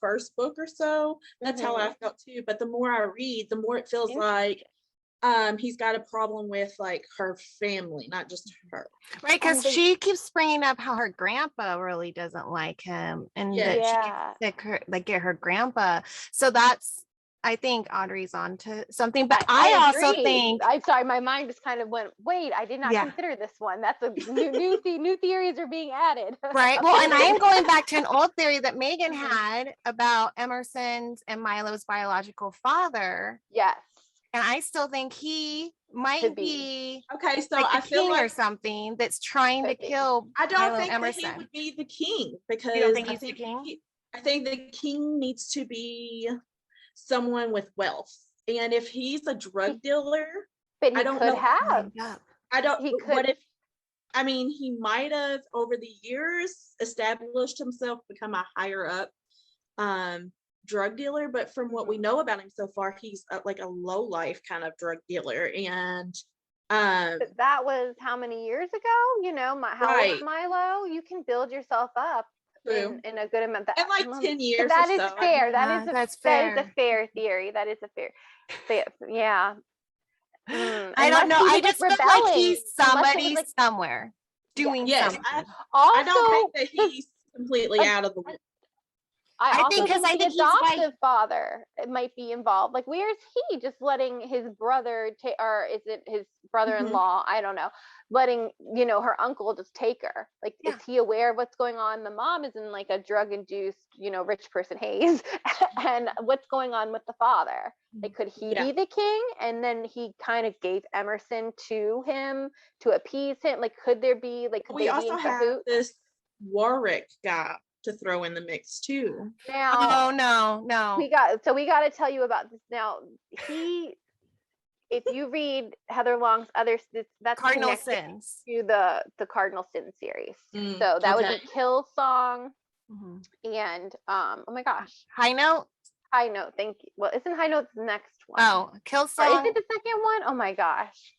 [SPEAKER 3] First book or so. That's how I felt too. But the more I read, the more it feels like he's got a problem with like her family, not just her.
[SPEAKER 1] Right, because
[SPEAKER 2] they-
[SPEAKER 1] she keeps bringing up how her grandpa really doesn't like him, and
[SPEAKER 3] Yeah.
[SPEAKER 1] that
[SPEAKER 2] Yeah.
[SPEAKER 1] she needs to get her grandpa. So that's, I think Audrey's onto something. But I also
[SPEAKER 2] agree.
[SPEAKER 1] think,
[SPEAKER 2] I'm sorry, my mind just kind of went, wait, I did not
[SPEAKER 1] Yeah.
[SPEAKER 2] consider this one. That's a new theories are being added.
[SPEAKER 1] right? Well, and I am going back to an old theory that Megan
[SPEAKER 2] Mhm.
[SPEAKER 1] had about Emerson's and Milo's biological father,
[SPEAKER 2] Yes.
[SPEAKER 1] and I still think he might
[SPEAKER 2] Could
[SPEAKER 1] be
[SPEAKER 3] Okay, so
[SPEAKER 1] like
[SPEAKER 3] I
[SPEAKER 1] the
[SPEAKER 3] feel
[SPEAKER 1] king or
[SPEAKER 3] like
[SPEAKER 1] something that's trying to
[SPEAKER 2] Could be.
[SPEAKER 1] kill
[SPEAKER 3] I don't
[SPEAKER 1] Milo
[SPEAKER 3] think that he
[SPEAKER 1] Emerson.
[SPEAKER 3] would be the king because
[SPEAKER 1] You don't think
[SPEAKER 3] I
[SPEAKER 1] he's the
[SPEAKER 3] think
[SPEAKER 1] king?
[SPEAKER 3] I think the king needs to be someone with wealth. And if he's a drug dealer,
[SPEAKER 2] But he
[SPEAKER 3] I don't
[SPEAKER 2] could
[SPEAKER 3] know.
[SPEAKER 2] have.
[SPEAKER 1] Yeah.
[SPEAKER 3] I don't.
[SPEAKER 2] He
[SPEAKER 3] What
[SPEAKER 2] could-
[SPEAKER 3] if? I mean, he might have over the years established himself, become a higher up drug dealer. But from what we know about him so far, he's like a low life kind of drug dealer. And
[SPEAKER 2] But that was how many years ago? You know, how old is
[SPEAKER 3] Right.
[SPEAKER 2] Milo? You can build yourself up
[SPEAKER 3] true.
[SPEAKER 2] in a good amount.
[SPEAKER 3] In like 10 years
[SPEAKER 2] That
[SPEAKER 3] or
[SPEAKER 2] is
[SPEAKER 3] so.
[SPEAKER 2] fair.
[SPEAKER 1] Yeah, that's
[SPEAKER 2] That is a
[SPEAKER 1] fair.
[SPEAKER 2] fair theory. That is a fair. Yeah.
[SPEAKER 1] I don't know. I just feel like he's somebody somewhere doing
[SPEAKER 3] Yes,
[SPEAKER 1] something.
[SPEAKER 3] I don't
[SPEAKER 2] Also,
[SPEAKER 3] think that he's completely out of the loop.
[SPEAKER 2] I
[SPEAKER 1] I think
[SPEAKER 2] also
[SPEAKER 1] 'cause I
[SPEAKER 2] think
[SPEAKER 1] think
[SPEAKER 2] the
[SPEAKER 1] he's like-
[SPEAKER 2] adoptive father might be involved. Like, where's he just letting his brother take, or is it his brother-in-law? I don't know. Letting, her uncle just take her. Like,
[SPEAKER 1] Yeah.
[SPEAKER 2] is he aware of what's going on? The mom is in like a drug-induced, rich person haze. And what's going on with the father? Like, could he
[SPEAKER 3] Yeah.
[SPEAKER 2] be the king? And then he kind of gave Emerson to him to appease him. Like, could there be like? Could
[SPEAKER 3] We
[SPEAKER 2] they be
[SPEAKER 3] also
[SPEAKER 2] in
[SPEAKER 3] have
[SPEAKER 2] cahoots?
[SPEAKER 3] this Warwick guy to throw in the mix too.
[SPEAKER 2] Now,
[SPEAKER 1] Oh no.
[SPEAKER 2] we got to tell you about this now. If you read Heather Long's that's
[SPEAKER 1] Cardinal
[SPEAKER 2] connected
[SPEAKER 1] sins.
[SPEAKER 2] to the Cardinal Sin series.
[SPEAKER 3] Mm,
[SPEAKER 2] So that was
[SPEAKER 3] okay.
[SPEAKER 2] a Kill Song
[SPEAKER 1] Mhm.
[SPEAKER 2] and oh my gosh,
[SPEAKER 1] High note.
[SPEAKER 2] High Note. Thank you. Well, isn't High Note the next one?
[SPEAKER 1] Oh, kill
[SPEAKER 2] Or
[SPEAKER 1] song.
[SPEAKER 2] is it the second one? Oh my gosh.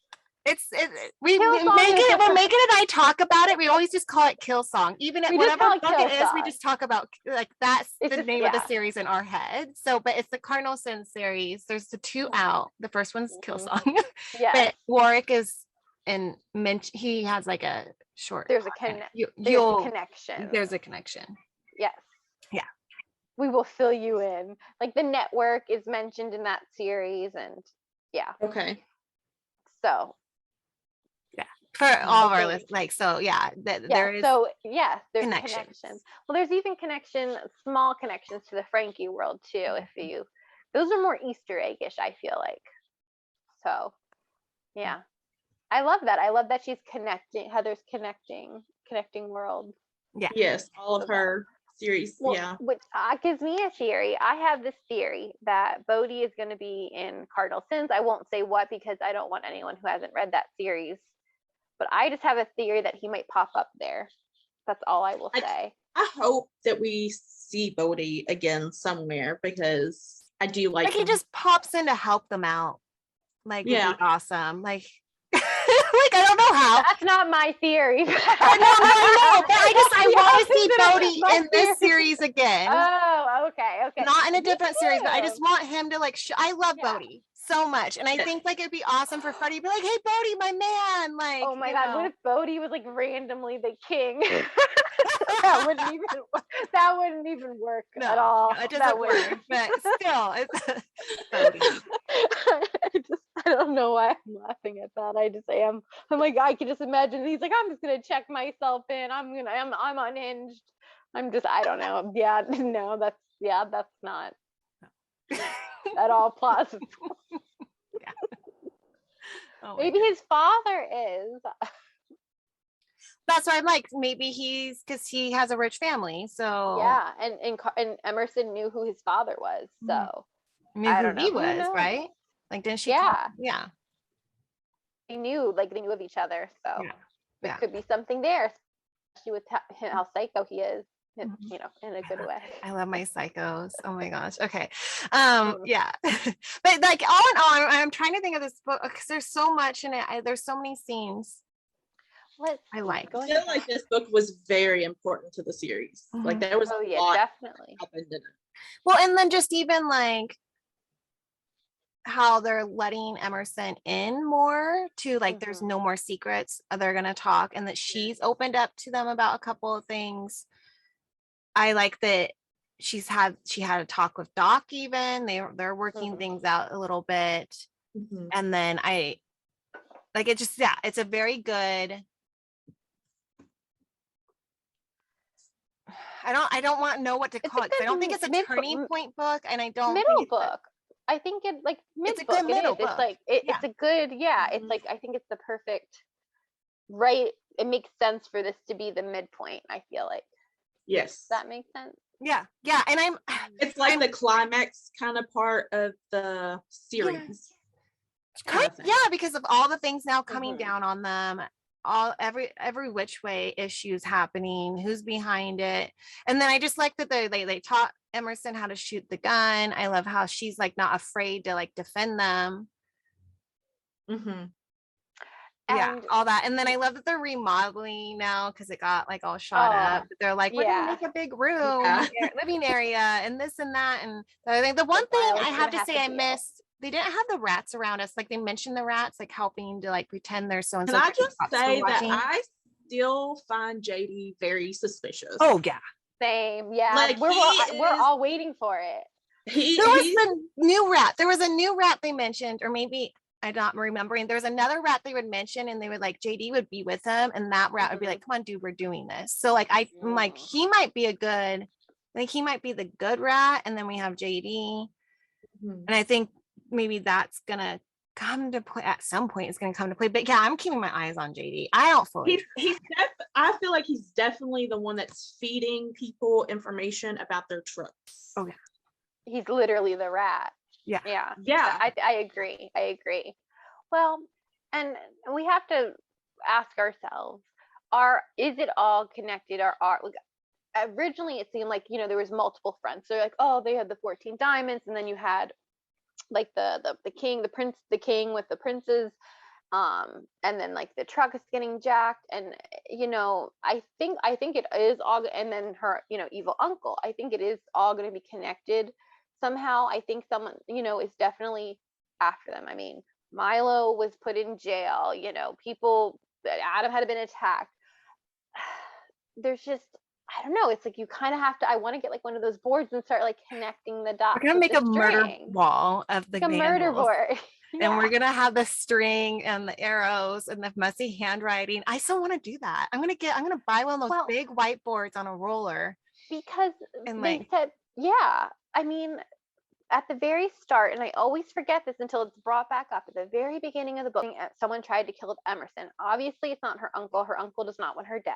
[SPEAKER 1] We
[SPEAKER 2] Kill
[SPEAKER 1] make
[SPEAKER 2] Song is
[SPEAKER 1] it
[SPEAKER 2] the
[SPEAKER 1] when
[SPEAKER 2] first-
[SPEAKER 1] Megan and I talk about it, we always just call it kill song. Even at
[SPEAKER 2] We just
[SPEAKER 1] whatever
[SPEAKER 2] call it
[SPEAKER 1] book
[SPEAKER 2] Kill
[SPEAKER 1] it is, we
[SPEAKER 2] Song.
[SPEAKER 1] just talk about like that's
[SPEAKER 2] It's
[SPEAKER 1] the
[SPEAKER 2] just-
[SPEAKER 1] name of the
[SPEAKER 2] yeah.
[SPEAKER 1] series in our head. So, but it's the Cardinal Sin series. There's the two out. The first one's Kill Song.
[SPEAKER 2] Yes.
[SPEAKER 1] But Warwick is he has like a short.
[SPEAKER 2] There's a
[SPEAKER 1] content.
[SPEAKER 2] there's a connection.
[SPEAKER 1] There's a connection.
[SPEAKER 2] Yes.
[SPEAKER 1] Yeah.
[SPEAKER 2] We will fill you in. Like the network is mentioned in that series, and yeah.
[SPEAKER 3] Okay.
[SPEAKER 2] So
[SPEAKER 1] For all of our
[SPEAKER 2] Okay.
[SPEAKER 1] lists, like so, yeah.
[SPEAKER 2] yeah.
[SPEAKER 1] There is
[SPEAKER 2] So yes, there's
[SPEAKER 1] connections.
[SPEAKER 2] connections. Well, there's even small connections to the Frankie world too.
[SPEAKER 1] Mm-hmm.
[SPEAKER 2] Those are more Easter eggish, I feel like. So yeah. I love that. I love that she's connecting. Heather's connecting worlds.
[SPEAKER 1] Yeah.
[SPEAKER 3] Yes, all of
[SPEAKER 2] So that-
[SPEAKER 3] her series.
[SPEAKER 2] Well,
[SPEAKER 3] Yeah.
[SPEAKER 2] which gives me a theory. I have this theory that Bodhi is going to be in Cardinal Sins. I won't say what because I don't want anyone who hasn't read that series But I just have a theory that he might pop up there. That's all I will say.
[SPEAKER 3] I hope that we see Bodhi again somewhere, because I do like
[SPEAKER 1] Like he
[SPEAKER 3] him.
[SPEAKER 1] just pops in to help them out. Like, would
[SPEAKER 3] Yeah.
[SPEAKER 1] be awesome. Like, like I don't know how.
[SPEAKER 2] That's not my theory.
[SPEAKER 1] I know, but I want to see
[SPEAKER 2] My
[SPEAKER 1] Bodhi in this
[SPEAKER 2] theory.
[SPEAKER 1] series again.
[SPEAKER 2] Oh, okay.
[SPEAKER 1] Not in a
[SPEAKER 2] Me
[SPEAKER 1] different series, but I
[SPEAKER 2] too.
[SPEAKER 1] just want him to like. I love
[SPEAKER 2] Yeah.
[SPEAKER 1] Bodhi so much, and I
[SPEAKER 3] Yes.
[SPEAKER 1] think like it'd be awesome for Freddie to be like, "Hey, Bodhi, my man!" Like,
[SPEAKER 2] Oh my
[SPEAKER 1] you
[SPEAKER 2] God,
[SPEAKER 1] know.
[SPEAKER 2] what if Bodhi was like randomly the king? that wouldn't even work at all.
[SPEAKER 1] It
[SPEAKER 2] That
[SPEAKER 1] doesn't
[SPEAKER 2] wouldn't.
[SPEAKER 1] work, but still, it's Bodhi.
[SPEAKER 2] I don't know why I'm laughing at that. I just am. I'm like, I can just imagine. He's like, I'm just gonna check myself in. I'm unhinged. I don't know. Yeah, no, that's not at all plausible.
[SPEAKER 1] Yeah. Oh my
[SPEAKER 2] Maybe
[SPEAKER 1] God.
[SPEAKER 2] his father is.
[SPEAKER 1] That's why I'm like, maybe he's because he has a rich family, so
[SPEAKER 2] Yeah, and Emerson knew who his father was, so
[SPEAKER 1] knew
[SPEAKER 2] I
[SPEAKER 1] who
[SPEAKER 2] don't know.
[SPEAKER 1] he
[SPEAKER 2] Who
[SPEAKER 1] was,
[SPEAKER 2] knows?
[SPEAKER 1] right? Like, didn't she?
[SPEAKER 2] Yeah.
[SPEAKER 1] Yeah.
[SPEAKER 2] They knew of each other, so
[SPEAKER 1] Yeah.
[SPEAKER 2] there
[SPEAKER 1] Yeah.
[SPEAKER 2] could be something there, especially with how psycho he is,
[SPEAKER 1] Mhm.
[SPEAKER 2] you know, in a good way.
[SPEAKER 1] I love my psychos. Oh my gosh. Okay.
[SPEAKER 2] Mm.
[SPEAKER 1] Yeah. But like all in all, I'm trying to think of this book because there's so much in it. There's so many scenes. I like.
[SPEAKER 3] I feel like this book was very important to the series. Like there was
[SPEAKER 2] Oh
[SPEAKER 3] a
[SPEAKER 2] yeah,
[SPEAKER 3] lot
[SPEAKER 2] definitely.
[SPEAKER 3] happened in it.
[SPEAKER 1] Well, and then just even like how they're letting Emerson in more to like there's no more secrets. They're gonna talk, and that she's opened up to them about a couple of things. I like that she had a talk with Doc, even they're working things out a little bit. And then I like it, just it's a very good. I don't want to know what to call it, 'cause I don't think it's a turning point book, and I don't
[SPEAKER 2] middle
[SPEAKER 1] think
[SPEAKER 2] book. I think it like mid
[SPEAKER 1] it's a
[SPEAKER 2] book.
[SPEAKER 1] good middle
[SPEAKER 2] It is.
[SPEAKER 1] book.
[SPEAKER 2] It's like it's a good, it's like I think it's the perfect right. It makes sense for this to be the midpoint, I feel like.
[SPEAKER 3] Yes.
[SPEAKER 2] Does that makes sense?
[SPEAKER 1] Yeah. And
[SPEAKER 3] it's like the climax kind of part of the series.
[SPEAKER 1] Yeah, because of all the things now coming down on them, every which way issues happening, who's behind it. And then I just like that they taught Emerson how to shoot the gun. I love how she's like not afraid to like defend them. Yeah, all that. And then I love that they're remodeling now because it got like all shot up. They're like, we're gonna make a big room, living area, and this and that. And I think the one thing I have to say I missed, they didn't have the rats around us. Like they mentioned the rats, like helping to like pretend they're so and so.
[SPEAKER 3] Can I just say that I still find JD very suspicious?
[SPEAKER 1] Oh yeah.
[SPEAKER 2] Same. Yeah.
[SPEAKER 3] Like
[SPEAKER 2] we're all waiting for it.
[SPEAKER 1] There was the new rat. There was a new rat they mentioned, or maybe I'm not remembering. There was another rat they would mention, and they would like JD would be with him, and that rat would be like, "Come on, dude, we're doing this." So like I'm like he might be he might be the good rat, and then we have JD, and I think maybe that's gonna come to play at some point. It's gonna come to play, but yeah, I'm keeping my eyes on JD. I don't fully.
[SPEAKER 3] I feel like he's definitely the one that's feeding people information about their trucks.
[SPEAKER 1] Oh yeah.
[SPEAKER 2] He's literally the rat.
[SPEAKER 1] Yeah.
[SPEAKER 2] I agree. Well, and we have to ask ourselves, is it all connected, or originally it seemed like, there was multiple fronts. So like, oh, they had the 14 diamonds, and then you had like the king, the king with the princes, and then like the truck is getting jacked, and I think it is all, and then her evil uncle, I think it is all going to be connected somehow. I think someone is definitely after them. I mean, Milo was put in jail, people, Adam had been attacked. There's just, I don't know, it's like you kind of have to, I want to get like one of those boards and start like connecting the dots.
[SPEAKER 1] We're gonna make a murder wall of the
[SPEAKER 2] murder board.
[SPEAKER 1] And we're gonna have the string and the arrows and the messy handwriting. I still want to do that. I'm gonna buy one of those big whiteboards on a roller.
[SPEAKER 2] Because they said, I mean, at the very start, and I always forget this until it's brought back up, at the very beginning of the book, someone tried to kill Emerson. Obviously, it's not her uncle. Her uncle does not want her dead.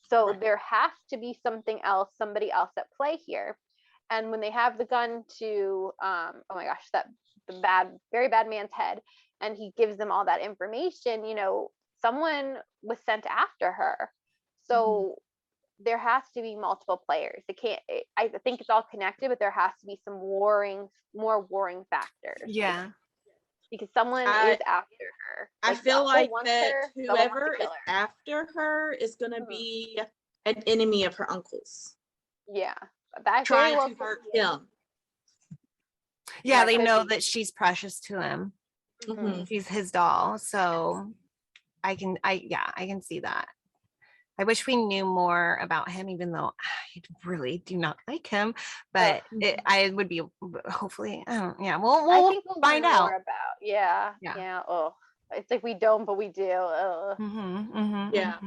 [SPEAKER 2] So there has to be somebody else at play here. And when they have the gun to, oh my gosh, the very bad man's head, and he gives them all that information, someone was sent after her. So there has to be multiple players. It can't, I think it's all connected, but there has to be some more warring factors.
[SPEAKER 1] Yeah.
[SPEAKER 2] Because someone
[SPEAKER 3] I-
[SPEAKER 2] is after her.
[SPEAKER 3] I
[SPEAKER 2] the
[SPEAKER 3] feel
[SPEAKER 2] uncle
[SPEAKER 3] like
[SPEAKER 2] wants
[SPEAKER 3] that
[SPEAKER 2] her, someone wants to
[SPEAKER 3] whoever
[SPEAKER 2] kill
[SPEAKER 3] is
[SPEAKER 2] her.
[SPEAKER 3] after her is going to
[SPEAKER 2] Mhm.
[SPEAKER 3] be an enemy of her uncle's,
[SPEAKER 2] Yeah. That very
[SPEAKER 3] trying
[SPEAKER 2] well
[SPEAKER 3] to
[SPEAKER 2] could
[SPEAKER 3] hurt
[SPEAKER 2] be it.
[SPEAKER 3] him.
[SPEAKER 1] Yeah,
[SPEAKER 2] That
[SPEAKER 1] they
[SPEAKER 2] could
[SPEAKER 1] know
[SPEAKER 2] be.
[SPEAKER 1] that she's precious to him.
[SPEAKER 3] Mhm.
[SPEAKER 1] She's his doll. So I can see that. I wish we knew more about him, even though I really do not like him. But I would be hopefully. Yeah,
[SPEAKER 2] I
[SPEAKER 1] we'll
[SPEAKER 2] think we'll
[SPEAKER 1] find
[SPEAKER 2] learn
[SPEAKER 1] out.
[SPEAKER 2] more about. Yeah. Oh, it's like we don't, but we do.
[SPEAKER 3] Yeah.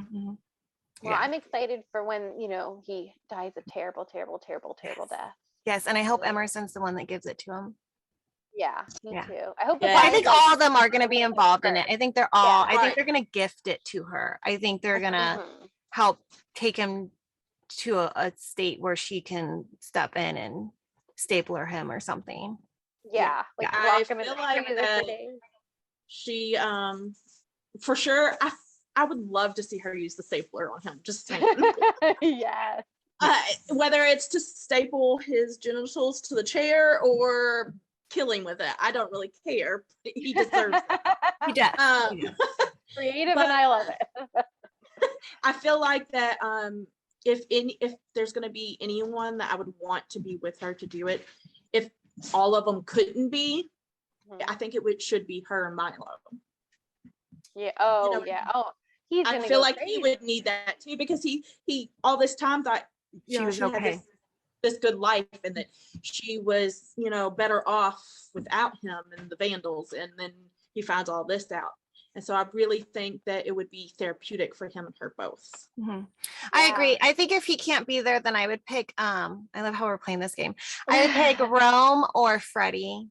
[SPEAKER 2] Well, I'm excited for when he dies a terrible, terrible, terrible, terrible death.
[SPEAKER 1] Yes, and I hope Emerson's the one that gives it to him.
[SPEAKER 2] Yeah, me
[SPEAKER 1] Yeah.
[SPEAKER 2] too. I hope.
[SPEAKER 3] Yeah.
[SPEAKER 1] I think all of them are going to be involved in it. I think they're all.
[SPEAKER 2] Yeah.
[SPEAKER 1] I think they're going to gift it to her. I think they're going to help take him to a state where she can step in and stapler him or something.
[SPEAKER 2] Yeah, like
[SPEAKER 3] I
[SPEAKER 2] lock him in
[SPEAKER 3] feel
[SPEAKER 2] the
[SPEAKER 3] like
[SPEAKER 2] freezer
[SPEAKER 3] that
[SPEAKER 2] for days.
[SPEAKER 3] she for sure I would love to see her use the stapler on him, just saying.
[SPEAKER 2] Yes.
[SPEAKER 3] Whether it's to staple his genitals to the chair or kill him with it, I don't really care. He deserves it.
[SPEAKER 1] He does.
[SPEAKER 2] Creative,
[SPEAKER 3] but
[SPEAKER 2] and I love it.
[SPEAKER 3] I feel like that if there's going to be anyone that I would want to be with her to do it, if all of them couldn't be, I think should be her and Milo.
[SPEAKER 2] Yeah. Oh, yeah. Oh, he's
[SPEAKER 3] I
[SPEAKER 2] gonna
[SPEAKER 3] feel
[SPEAKER 2] go
[SPEAKER 3] like
[SPEAKER 2] crazy.
[SPEAKER 3] he would need that too, because he all this time thought
[SPEAKER 1] She was
[SPEAKER 3] she
[SPEAKER 1] okay.
[SPEAKER 3] had this good life, and that she was better off without him and the Vandals, and then he finds all this out. And so I really think that it would be therapeutic for him and her both.
[SPEAKER 1] I agree. I think if he can't be there, then I would pick I love how we're playing this game. I would pick Rome or Freddie.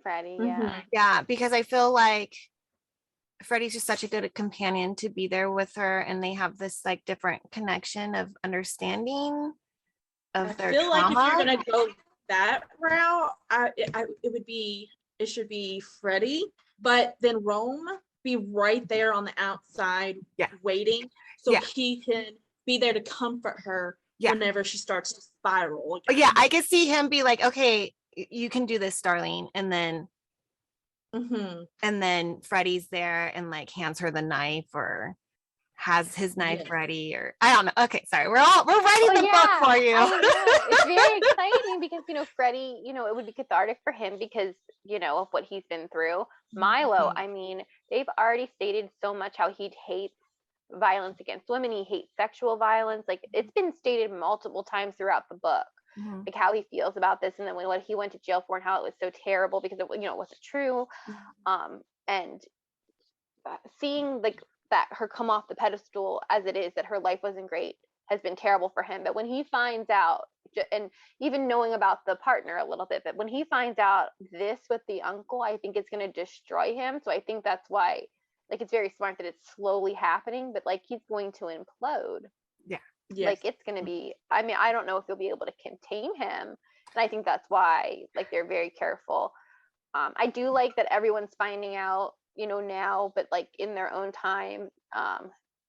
[SPEAKER 2] Freddie, yeah.
[SPEAKER 1] Yeah, because I feel like Freddie's just such a good companion to be there with her, and they have this like different connection of understanding of their
[SPEAKER 3] feel
[SPEAKER 1] trauma.
[SPEAKER 3] like if you're gonna go that route, it should be Freddie, but then Rome be right there on the outside waiting, so he can be there to comfort her whenever she starts to spiral again.
[SPEAKER 1] Yeah, I could see him be like, okay, you can do this, Starling, and then Freddie's there and like hands her the knife or has his knife ready, or I don't know. Okay, sorry, we're writing the book for you.
[SPEAKER 2] I know. It's very exciting because Freddie, it would be cathartic for him because of what he's been through. Milo, I mean, they've already stated so much how he hates violence against women. He hates sexual violence. Like, it's been stated multiple times throughout the book, like how he feels about this, and then what he went to jail for and how it was so terrible because it wasn't true. And seeing like that her come off the pedestal as it is, that her life wasn't great, has been terrible for him. But when he finds out, and even knowing about the partner a little bit, but when he finds out this with the uncle, I think it's going to destroy him. So I think that's why, like, it's very smart that it's slowly happening, but like he's going to implode. Like, it's going to be, I mean, I don't know if you'll be able to contain him. And I think that's why, like, they're very careful. I do like that everyone's finding out, now, but like in their own time.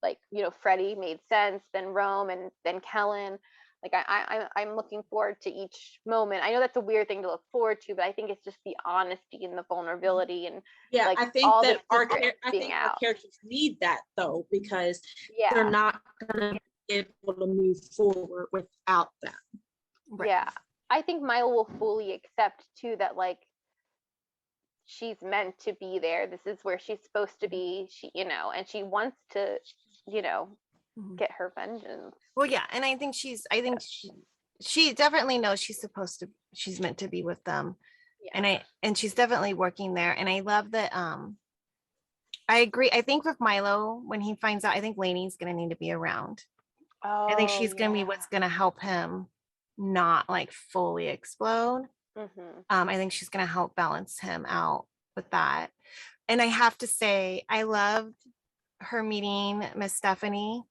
[SPEAKER 2] Like, Freddie made sense, then Rome, and then Kellen. Like, I'm looking forward to each moment. I know that's a weird thing to look forward to, but I think it's just the honesty and the vulnerability, and like,
[SPEAKER 3] I think
[SPEAKER 2] all
[SPEAKER 3] that our
[SPEAKER 2] out.
[SPEAKER 3] characters need that though, because they're not gonna be able to move forward without that.
[SPEAKER 2] Yeah, I think Milo will fully accept too that, like, she's meant to be there. This is where she's supposed to be. She, and she wants to, get her vengeance.
[SPEAKER 1] Well, yeah, and I think she definitely knows she's meant to be with them. And she's definitely working there. And I love that. I agree. I think with Milo, when he finds out, I think Lainey's going to need to be around. I think she's going to be what's going to help him not like fully explode. I think she's going to help balance him out with that. And I have to say, I loved her meeting Miss Stephanie.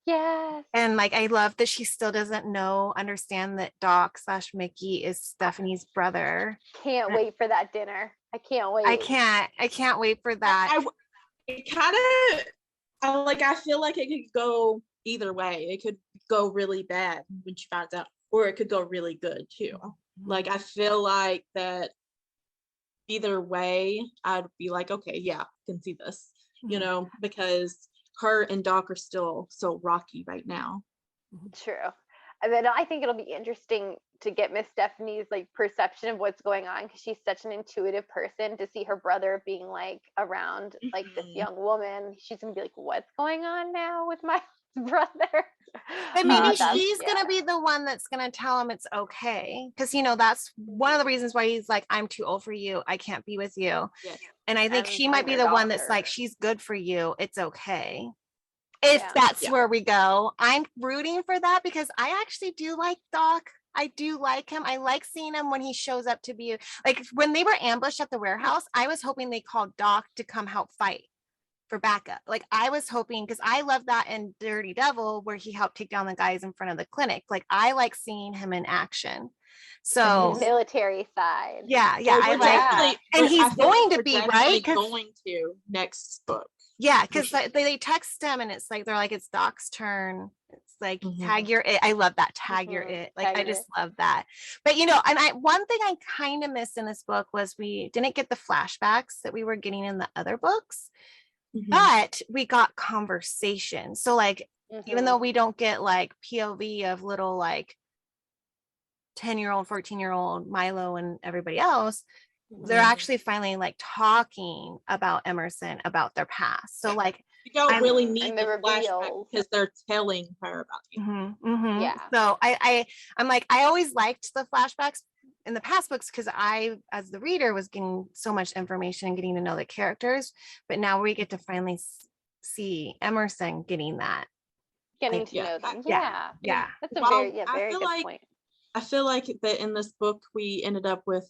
[SPEAKER 2] Yes.
[SPEAKER 1] And like, I love that she still doesn't understand that Doc/Mickey is Stephanie's brother.
[SPEAKER 2] Can't wait for that dinner. I can't wait.
[SPEAKER 1] I can't wait for that.
[SPEAKER 3] it kind of, I feel like it could go either way. It could go really bad when she finds out, or it could go really good too. Like, I feel like that either way, I'd be like, okay, yeah, I can see this, you know, because her and Doc are still so rocky right now.
[SPEAKER 2] True. And then I think it'll be interesting to get Miss Stephanie's like perception of what's going on, because she's such an intuitive person. To see her brother being like around like this young woman, she's gonna be like, what's going on now with my brother?
[SPEAKER 1] But maybe
[SPEAKER 2] That's-
[SPEAKER 1] she's gonna be the one that's gonna tell him it's okay, because you know that's one of the reasons why he's like, I'm too old for you, I can't be with you.
[SPEAKER 3] Yes.
[SPEAKER 1] And I think
[SPEAKER 2] And
[SPEAKER 1] she might
[SPEAKER 2] I'm
[SPEAKER 1] be
[SPEAKER 2] your
[SPEAKER 1] the one that's
[SPEAKER 2] daughter.
[SPEAKER 1] like, she's good for you, it's okay. If
[SPEAKER 2] Yeah.
[SPEAKER 1] that's
[SPEAKER 3] Yeah.
[SPEAKER 1] where we go, I'm rooting for that, because I actually do like Doc. I do like him. I like seeing him when he shows up to be like, when they were ambushed at the warehouse, I was hoping they called Doc to come help fight for backup. Like, I was hoping, because I love that in Dirty Devil where he helped take down the guys in front of the clinic. Like, I like seeing him in action. So
[SPEAKER 2] the military side.
[SPEAKER 1] yeah,
[SPEAKER 3] Well,
[SPEAKER 1] I
[SPEAKER 3] we're
[SPEAKER 1] like,
[SPEAKER 3] definitely-
[SPEAKER 1] and
[SPEAKER 3] we're-
[SPEAKER 1] he's
[SPEAKER 3] I feel like
[SPEAKER 1] going to
[SPEAKER 3] we're
[SPEAKER 1] be,
[SPEAKER 3] definitely
[SPEAKER 1] right? 'Cause-
[SPEAKER 3] going to next book.
[SPEAKER 1] yeah, because
[SPEAKER 3] sure.
[SPEAKER 1] they text him and it's like, they're like, it's Doc's turn. It's like,
[SPEAKER 3] Mhm.
[SPEAKER 1] tag your it. I love that, tag your
[SPEAKER 2] Mhm.
[SPEAKER 1] it. Like,
[SPEAKER 2] Tag
[SPEAKER 1] I
[SPEAKER 2] your
[SPEAKER 1] just love that. But you know, and one thing I kind of missed in this book was we didn't get the flashbacks that we were getting in the other books,
[SPEAKER 3] Mhm.
[SPEAKER 1] but we got conversation. So like, even
[SPEAKER 2] Mhm.
[SPEAKER 1] though we don't get like POV of little like 10-year-old, 14-year-old Milo and everybody else, they're
[SPEAKER 3] Mhm.
[SPEAKER 1] actually finally like talking about Emerson, about their past. So like,
[SPEAKER 3] You don't
[SPEAKER 1] I'm-
[SPEAKER 3] really need
[SPEAKER 2] and
[SPEAKER 3] the
[SPEAKER 2] the
[SPEAKER 3] flashback
[SPEAKER 2] reveals.
[SPEAKER 3] because they're telling her about you.
[SPEAKER 2] Yeah.
[SPEAKER 1] So I'm like, I always liked the flashbacks in the past books, because I, as the reader, was getting so much information and getting to know the characters. But now we get to finally see Emerson getting that.
[SPEAKER 2] Getting
[SPEAKER 1] Like,
[SPEAKER 2] to
[SPEAKER 3] yeah,
[SPEAKER 2] know them.
[SPEAKER 1] yeah, yeah.
[SPEAKER 2] That's a
[SPEAKER 3] Well,
[SPEAKER 2] very
[SPEAKER 3] I
[SPEAKER 2] very
[SPEAKER 3] feel
[SPEAKER 2] good
[SPEAKER 3] like-
[SPEAKER 2] point.
[SPEAKER 3] I feel like that in this book we ended up with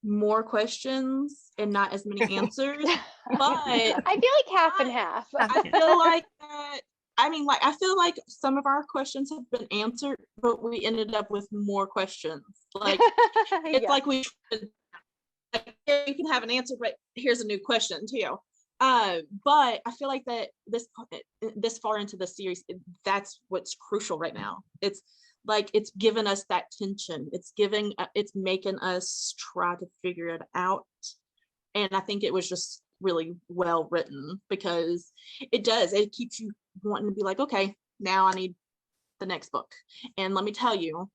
[SPEAKER 3] more questions and not as many answers. But
[SPEAKER 2] I feel like half and half.
[SPEAKER 3] I feel like that. I mean, like, I feel like some of our questions have been answered, but we ended up with more questions. Like, it's
[SPEAKER 2] Yeah.
[SPEAKER 3] like we, like, yeah, you can have an answer, but here's a new question too. But I feel like that this far into the series, that's what's crucial right now. It's like, it's given us that tension. It's making us try to figure it out. And I think it was just really well written, because it keeps you wanting to be like, okay, now I need the next book. And let me tell you,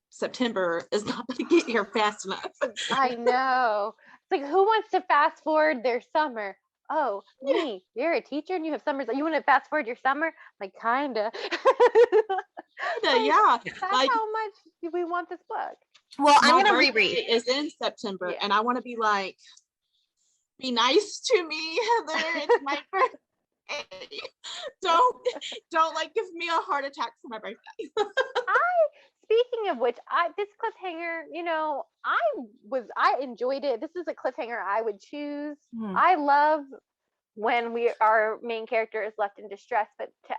[SPEAKER 3] September is not going to get here fast enough.
[SPEAKER 2] I know. It's like, who wants to fast forward their summer? Oh, me. You're a teacher and you have summers. You want to fast forward your summer? Like, kinda.
[SPEAKER 3] Yeah,
[SPEAKER 2] That's
[SPEAKER 3] like,
[SPEAKER 2] how much we want this book.
[SPEAKER 1] Well, I'm
[SPEAKER 3] my
[SPEAKER 1] gonna
[SPEAKER 3] birthday
[SPEAKER 1] reread.
[SPEAKER 3] is in September,
[SPEAKER 2] Yeah.
[SPEAKER 3] and I want to be like, be nice to me, Heather. It's my birthday. Don't like give me a heart attack for my birthday.
[SPEAKER 2] Speaking of which, this cliffhanger, I enjoyed it. This is a cliffhanger I would choose.
[SPEAKER 1] Hmm.
[SPEAKER 2] I love when our main character is left in distress, but to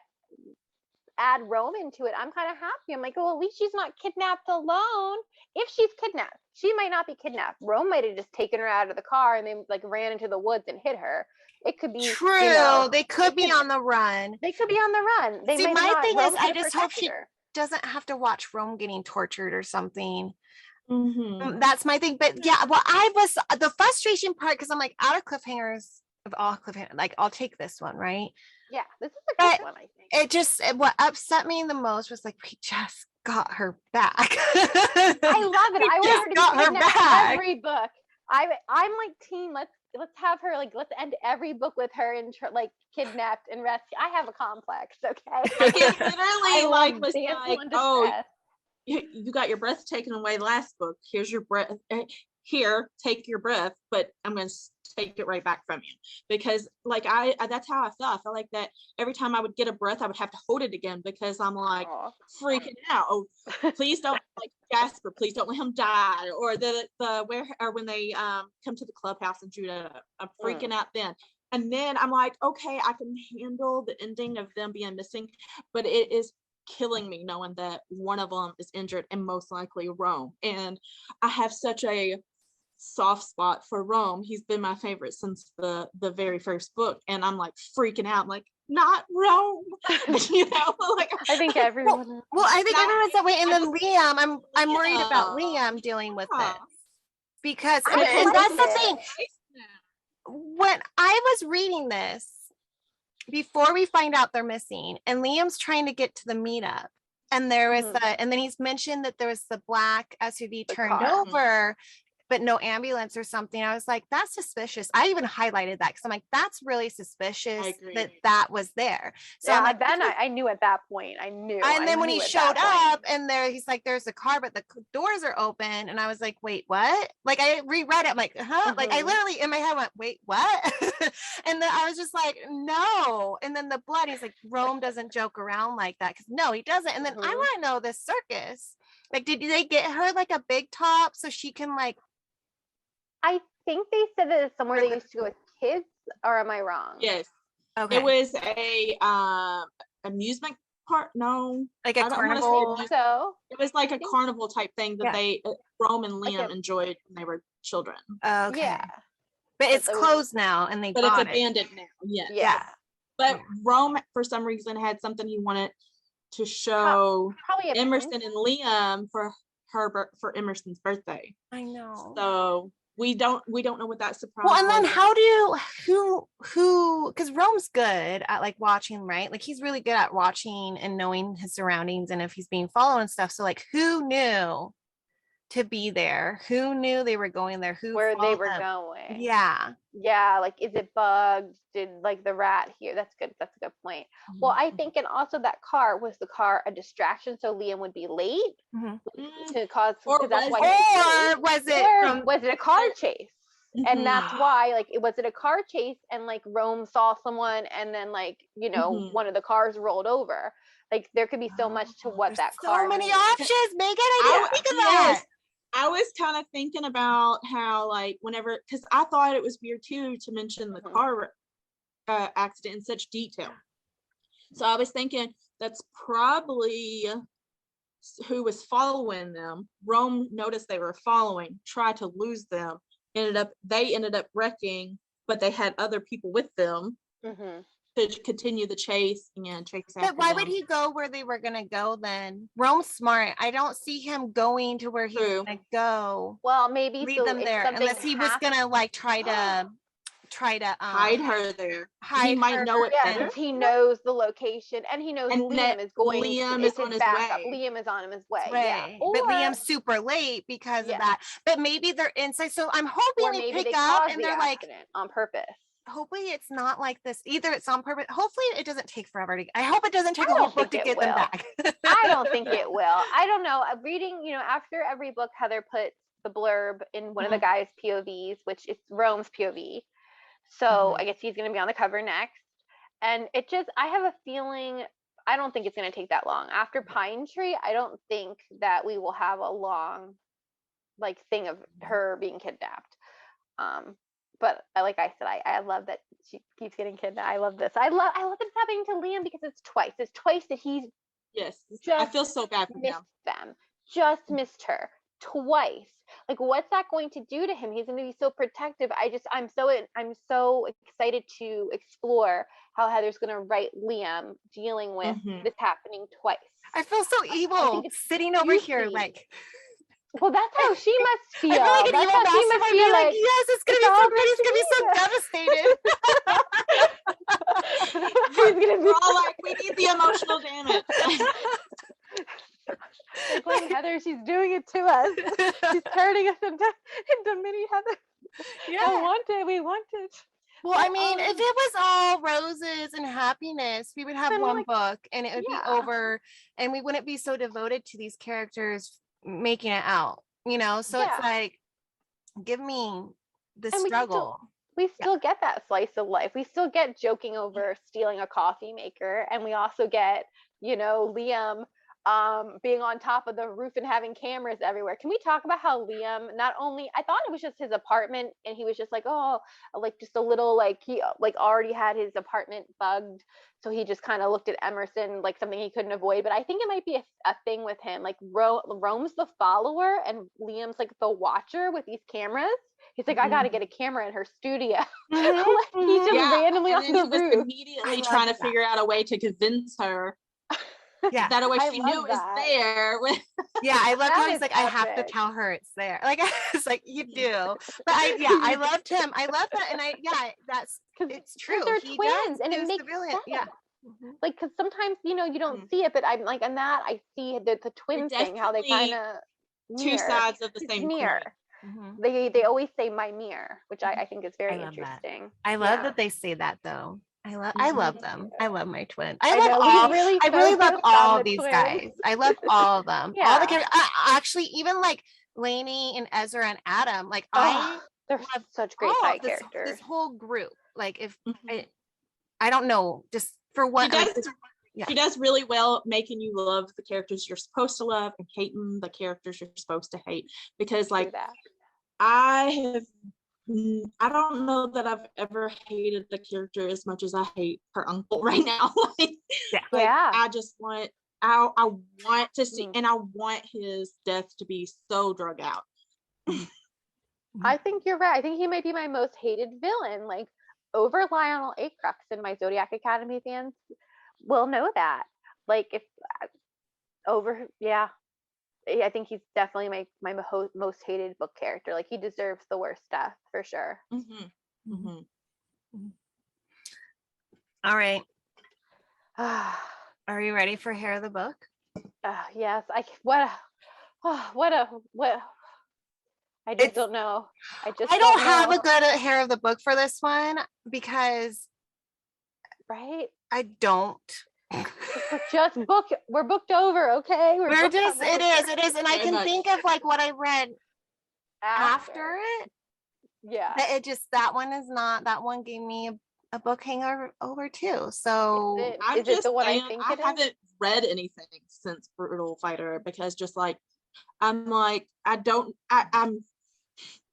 [SPEAKER 2] add Rome into it, I'm kind of happy. I'm like, oh, at least she's not kidnapped alone. If she's kidnapped, she might not be kidnapped. Rome might have just taken her out of the car and they like ran into the woods and hit her. It could be
[SPEAKER 1] True. They could be on the run.
[SPEAKER 2] They could be on the run. They
[SPEAKER 1] See,
[SPEAKER 2] might
[SPEAKER 1] my
[SPEAKER 2] not.
[SPEAKER 1] thing
[SPEAKER 2] Rome
[SPEAKER 1] is, I
[SPEAKER 2] could have
[SPEAKER 1] just hope
[SPEAKER 2] protected
[SPEAKER 1] she
[SPEAKER 2] her.
[SPEAKER 1] doesn't have to watch Rome getting tortured or something.
[SPEAKER 3] Mhm.
[SPEAKER 1] That's my thing. But yeah, well, the frustration part, because I'm like, out of cliffhangers, of all cliffhangers, like, I'll take this one, right?
[SPEAKER 2] Yeah, this is a
[SPEAKER 1] But
[SPEAKER 2] good one, I think.
[SPEAKER 1] What upset me the most was like, we just got her back.
[SPEAKER 2] I love it. I want her to
[SPEAKER 1] got
[SPEAKER 2] be
[SPEAKER 1] her
[SPEAKER 2] kidnapped
[SPEAKER 1] back.
[SPEAKER 2] every book. I'm like team. Let's have her let's end every book with her and like kidnapped and rescued. I have a complex, okay?
[SPEAKER 3] It literally
[SPEAKER 2] I
[SPEAKER 3] like
[SPEAKER 2] love
[SPEAKER 3] was
[SPEAKER 2] damsel
[SPEAKER 3] like,
[SPEAKER 2] in
[SPEAKER 3] oh,
[SPEAKER 2] distress.
[SPEAKER 3] you got your breath taken away last book. Here's your breath. Here, take your breath, but I'm going to take it right back from you, because like I that's how I felt. I felt like that every time I would get a breath, I would have to hold it again, because I'm like freaking out. Oh, please don't, like, Jasper, please don't let him die. Or when they come to the clubhouse and Judah, I'm freaking out then. And then I'm like, okay, I can handle the ending of them being missing, but it is killing me knowing that one of them is injured, and most likely Rome. And I have such a soft spot for Rome. He's been my favorite since the very first book, and I'm like freaking out, I'm like, not Rome. You know, like
[SPEAKER 2] I think everyone.
[SPEAKER 1] Well, I think
[SPEAKER 3] Not-
[SPEAKER 1] everyone's that way. And
[SPEAKER 3] I
[SPEAKER 1] then Liam, I'm worried about Liam dealing with this because
[SPEAKER 2] I
[SPEAKER 1] and
[SPEAKER 2] liked
[SPEAKER 1] that's the
[SPEAKER 2] it.
[SPEAKER 1] thing. When I was reading this, before we find out they're missing, and Liam's trying to get to the meetup, and there was and then he's mentioned that there was the black SUV
[SPEAKER 2] The
[SPEAKER 1] turned
[SPEAKER 2] car.
[SPEAKER 1] over, but no ambulance or something. I was like, that's suspicious. I even highlighted that because I'm like, that's really suspicious
[SPEAKER 3] agree.
[SPEAKER 1] that was there. So I'm
[SPEAKER 2] Yeah,
[SPEAKER 1] like,
[SPEAKER 2] then I knew at that point. I knew.
[SPEAKER 1] and then
[SPEAKER 2] I
[SPEAKER 1] when
[SPEAKER 2] knew
[SPEAKER 1] he
[SPEAKER 2] at
[SPEAKER 1] showed
[SPEAKER 2] that
[SPEAKER 1] up and there he's like, there's a car, but the doors are open. And I was like, wait, what? Like I reread it. I'm like, huh? Like I
[SPEAKER 2] Mhm.
[SPEAKER 1] literally in my head went, wait, what? And then I was just like, no. And then the blood, he's like, Rome doesn't joke around like that. Cause no, he doesn't. And then I
[SPEAKER 2] Mhm.
[SPEAKER 1] want to know this circus. Like, did they get her like a big top so she can like,
[SPEAKER 2] I think they said that it's somewhere
[SPEAKER 1] Or
[SPEAKER 2] they
[SPEAKER 1] the-
[SPEAKER 2] used to go with kids, or am I wrong?
[SPEAKER 3] Yes,
[SPEAKER 1] okay,
[SPEAKER 3] it was a amusement park. No,
[SPEAKER 1] like a
[SPEAKER 3] I don't wanna say
[SPEAKER 1] carnival.
[SPEAKER 3] amusement-
[SPEAKER 2] So
[SPEAKER 3] it was like a
[SPEAKER 2] think-
[SPEAKER 3] carnival type thing that
[SPEAKER 1] Yeah.
[SPEAKER 3] they Rome and
[SPEAKER 2] Like
[SPEAKER 3] Liam
[SPEAKER 2] a-
[SPEAKER 3] enjoyed when they were children.
[SPEAKER 1] Okay.
[SPEAKER 2] yeah,
[SPEAKER 1] But it's
[SPEAKER 2] there was-
[SPEAKER 1] closed now and they
[SPEAKER 3] But it's
[SPEAKER 1] bought it.
[SPEAKER 3] abandoned now. Yes.
[SPEAKER 2] yeah,
[SPEAKER 3] But
[SPEAKER 1] Yeah.
[SPEAKER 3] Rome, for some reason, had something he wanted to show
[SPEAKER 2] probably a
[SPEAKER 3] Emerson
[SPEAKER 2] pink-
[SPEAKER 3] and Liam for Emerson's birthday.
[SPEAKER 1] I know.
[SPEAKER 3] So we don't know what that surprise
[SPEAKER 1] Well, and then
[SPEAKER 3] was.
[SPEAKER 1] how do who because Rome's good at like watching, right? Like he's really good at watching and knowing his surroundings and if he's being followed and stuff. So like who knew to be there? Who knew they were going there? Who
[SPEAKER 2] where they
[SPEAKER 1] followed
[SPEAKER 2] were
[SPEAKER 1] them?
[SPEAKER 2] going.
[SPEAKER 1] Yeah.
[SPEAKER 2] Yeah, like is it bugged? Did like the rat here? That's good. That's a good point. Well, I think, and also that car was the car a distraction so Liam would be late
[SPEAKER 1] Mhm.
[SPEAKER 2] to cause
[SPEAKER 3] Or
[SPEAKER 2] because that's
[SPEAKER 3] was
[SPEAKER 2] why he was
[SPEAKER 1] Or
[SPEAKER 2] late.
[SPEAKER 1] was it
[SPEAKER 2] Or
[SPEAKER 1] from
[SPEAKER 2] was it a car chase? And that's
[SPEAKER 3] Mhm.
[SPEAKER 2] why, like, it was it a car chase and like Rome saw someone and then like, you know,
[SPEAKER 3] Mhm.
[SPEAKER 2] one of the cars rolled over. Like there could be so much to what
[SPEAKER 1] There's
[SPEAKER 2] that
[SPEAKER 1] so
[SPEAKER 2] car
[SPEAKER 1] many
[SPEAKER 2] means.
[SPEAKER 1] options, Megan. I didn't think of that.
[SPEAKER 3] Yes. I was kind of thinking about how, like, whenever, because I thought it was weird too to mention the
[SPEAKER 2] Mhm.
[SPEAKER 3] car accident in such detail. So I was thinking that's probably who was following them. Rome noticed they were following, tried to lose them. They ended up wrecking, but they had other people with them
[SPEAKER 2] Mhm.
[SPEAKER 3] to continue the chase and chase after
[SPEAKER 1] But why
[SPEAKER 3] them.
[SPEAKER 1] would he go where they were gonna go then? Rome's smart. I don't see him going to where he's
[SPEAKER 3] True.
[SPEAKER 1] gonna go.
[SPEAKER 2] Well, maybe
[SPEAKER 1] Leave
[SPEAKER 2] so
[SPEAKER 1] them
[SPEAKER 2] if
[SPEAKER 1] there
[SPEAKER 2] something
[SPEAKER 1] unless he was
[SPEAKER 2] happened-
[SPEAKER 1] gonna like try to
[SPEAKER 3] Hide her there. He
[SPEAKER 1] hide
[SPEAKER 3] might
[SPEAKER 1] her
[SPEAKER 3] know it
[SPEAKER 2] Yeah,
[SPEAKER 3] better.
[SPEAKER 2] because he knows the location and he knows
[SPEAKER 3] And
[SPEAKER 2] Liam
[SPEAKER 3] that
[SPEAKER 2] is going.
[SPEAKER 3] Liam
[SPEAKER 2] it's
[SPEAKER 3] is on his
[SPEAKER 2] backup.
[SPEAKER 3] way.
[SPEAKER 2] Liam is on his way.
[SPEAKER 1] way.
[SPEAKER 2] Yeah.
[SPEAKER 1] But
[SPEAKER 2] Or,
[SPEAKER 1] Liam's super late because
[SPEAKER 2] Yeah.
[SPEAKER 1] of that. But maybe they're inside. So I'm
[SPEAKER 2] or
[SPEAKER 1] hoping they
[SPEAKER 2] maybe
[SPEAKER 1] pick
[SPEAKER 2] they
[SPEAKER 1] up
[SPEAKER 2] caused
[SPEAKER 1] and
[SPEAKER 2] the
[SPEAKER 1] they're like,
[SPEAKER 2] accident on purpose.
[SPEAKER 1] hopefully it's not like this. Either it's on purpose. Hopefully it doesn't take forever to. I hope it doesn't take
[SPEAKER 2] I
[SPEAKER 1] a whole
[SPEAKER 2] don't
[SPEAKER 1] book
[SPEAKER 2] think
[SPEAKER 1] to
[SPEAKER 2] it
[SPEAKER 1] get them
[SPEAKER 2] will.
[SPEAKER 1] back.
[SPEAKER 2] I don't think it will. I don't know. Reading, you know, after every book, Heather puts the blurb in one of the guys' POVs, which is Rome's POV. So I guess he's going to be on the cover next. And it just, I have a feeling, I don't think it's going to take that long. After Pine Tree, I don't think that we will have a long, like, thing of her being kidnapped. But like I said, I love that she keeps getting kidnapped. I love this. I love that it's happening to Liam because it's twice. It's twice that he's
[SPEAKER 3] Yes. I
[SPEAKER 2] just
[SPEAKER 3] feel so bad for
[SPEAKER 2] missed
[SPEAKER 3] him.
[SPEAKER 2] them. Just missed her twice. Like, what's that going to do to him? He's going to be so protective. I'm so excited to explore how Heather's going to write Liam dealing with
[SPEAKER 3] Mhm.
[SPEAKER 2] this happening twice.
[SPEAKER 1] I feel so evil
[SPEAKER 2] it's
[SPEAKER 1] sitting over here
[SPEAKER 2] juicy.
[SPEAKER 1] like
[SPEAKER 2] Well, that's how she must feel.
[SPEAKER 1] I feel like an
[SPEAKER 2] That's
[SPEAKER 1] evil
[SPEAKER 2] how she
[SPEAKER 1] mastermind
[SPEAKER 2] must
[SPEAKER 1] being
[SPEAKER 2] feel
[SPEAKER 1] like,
[SPEAKER 2] like.
[SPEAKER 1] yes, it's gonna
[SPEAKER 2] it's
[SPEAKER 1] be so
[SPEAKER 2] all
[SPEAKER 1] good. He's gonna be so devastated.
[SPEAKER 2] He's gonna be
[SPEAKER 3] We're all like, we need the emotional damage.
[SPEAKER 2] like, when Heather, she's doing it to us. She's turning us into mini Heather.
[SPEAKER 1] Yeah.
[SPEAKER 2] We want it.
[SPEAKER 1] Well, I mean, if it was all roses and happiness, we would have
[SPEAKER 2] Then,
[SPEAKER 1] one
[SPEAKER 2] like,
[SPEAKER 1] book and it would be
[SPEAKER 2] yeah.
[SPEAKER 1] over and we wouldn't be so devoted to these characters making it out, you know? So
[SPEAKER 2] Yeah.
[SPEAKER 1] it's like, give me the
[SPEAKER 2] And
[SPEAKER 1] struggle.
[SPEAKER 2] we still get that slice of life. We still get joking over stealing a coffee maker, and we also get, you know, Liam being on top of the roof and having cameras everywhere. Can we talk about how Liam, not only, I thought it was just his apartment and he was just like, oh, like just a little, like he like already had his apartment bugged, so he just kind of looked at Emerson like something he couldn't avoid. But I think it might be a thing with him, like Rome's the follower and Liam's like the watcher with these cameras. He's like, I got to get a camera in her studio.
[SPEAKER 1] Mhm,
[SPEAKER 2] Like, he's just
[SPEAKER 3] Yeah,
[SPEAKER 2] randomly
[SPEAKER 3] and
[SPEAKER 2] on
[SPEAKER 3] then he
[SPEAKER 2] the
[SPEAKER 3] was
[SPEAKER 2] roof.
[SPEAKER 3] immediately
[SPEAKER 1] I
[SPEAKER 3] trying to
[SPEAKER 1] loved that.
[SPEAKER 3] figure out a way to convince her
[SPEAKER 1] Yeah.
[SPEAKER 3] that a way
[SPEAKER 2] I
[SPEAKER 3] she
[SPEAKER 2] love
[SPEAKER 3] knew it was
[SPEAKER 2] that.
[SPEAKER 3] there.
[SPEAKER 1] Yeah, I loved
[SPEAKER 2] That
[SPEAKER 1] how he's
[SPEAKER 2] is
[SPEAKER 1] like, I have to
[SPEAKER 2] epic.
[SPEAKER 1] tell her it's there. Like, it's like you do, but I loved him. I love that, and it's true.
[SPEAKER 2] Because they're
[SPEAKER 1] He
[SPEAKER 2] twins,
[SPEAKER 1] does
[SPEAKER 2] and it
[SPEAKER 1] do
[SPEAKER 2] makes
[SPEAKER 1] civilian.
[SPEAKER 2] sense.
[SPEAKER 1] Yeah. Mhm.
[SPEAKER 2] Like, because sometimes you don't
[SPEAKER 3] Mhm.
[SPEAKER 2] see it, but I'm like, on that I see the twin thing, how they
[SPEAKER 3] definitely
[SPEAKER 2] kind of
[SPEAKER 3] Two
[SPEAKER 2] mirror.
[SPEAKER 3] sides of the
[SPEAKER 2] It's
[SPEAKER 3] same
[SPEAKER 2] mirror.
[SPEAKER 3] coin.
[SPEAKER 1] Mhm.
[SPEAKER 2] They always say my mirror, which I think is very
[SPEAKER 1] I love that.
[SPEAKER 2] interesting.
[SPEAKER 1] I love
[SPEAKER 2] Yeah.
[SPEAKER 1] that they say that though. I love
[SPEAKER 3] Mhm.
[SPEAKER 1] them. I love my twin. I
[SPEAKER 2] I
[SPEAKER 1] love
[SPEAKER 2] know
[SPEAKER 1] all.
[SPEAKER 2] we really
[SPEAKER 1] I really love
[SPEAKER 2] focused on
[SPEAKER 1] all
[SPEAKER 2] the
[SPEAKER 1] these
[SPEAKER 2] twins.
[SPEAKER 1] guys. I love all of them. All the
[SPEAKER 2] Yeah.
[SPEAKER 1] characters. Actually, even like Lainey and Ezra and Adam. Like I
[SPEAKER 2] Oh, they're
[SPEAKER 1] love
[SPEAKER 2] such great
[SPEAKER 1] all
[SPEAKER 2] side
[SPEAKER 1] this
[SPEAKER 2] characters.
[SPEAKER 1] whole group. Like if
[SPEAKER 3] Mhm.
[SPEAKER 1] I don't know, just for
[SPEAKER 3] She
[SPEAKER 1] what
[SPEAKER 3] does.
[SPEAKER 1] yeah.
[SPEAKER 3] She does really well making you love the characters you're supposed to love and hating the characters you're supposed to hate. Because
[SPEAKER 2] Do
[SPEAKER 3] like
[SPEAKER 2] that.
[SPEAKER 3] I don't know that I've ever hated the character as much as I hate her uncle right now. Like
[SPEAKER 2] Yeah.
[SPEAKER 3] I just want I want to see
[SPEAKER 2] Mhm.
[SPEAKER 3] and I want his death to be so drug out.
[SPEAKER 2] I think you're right. I think he might be my most hated villain. Like, over Lionel Acrux, and my Zodiac Academy fans will know that. Like, if I think he's definitely my most hated book character. Like, he deserves the worst death for sure.
[SPEAKER 3] Mm-hmm. Mm-hmm.
[SPEAKER 1] All right. Are you ready for Hair of the Book?
[SPEAKER 2] Yes. I just don't know. I
[SPEAKER 1] don't have
[SPEAKER 2] know.
[SPEAKER 1] a good Hair of the Book for this one because
[SPEAKER 2] Right?
[SPEAKER 1] I don't.
[SPEAKER 2] We're booked over, okay?
[SPEAKER 1] We're just
[SPEAKER 2] over.
[SPEAKER 1] it is, and I
[SPEAKER 3] Very
[SPEAKER 1] can
[SPEAKER 3] much.
[SPEAKER 1] think of like what I read after it.
[SPEAKER 2] Yeah.
[SPEAKER 1] That one gave me a book hangover too. So
[SPEAKER 2] Is it the one I think it is?
[SPEAKER 3] I haven't read anything since Brutal Fighter because just like I'm like I'm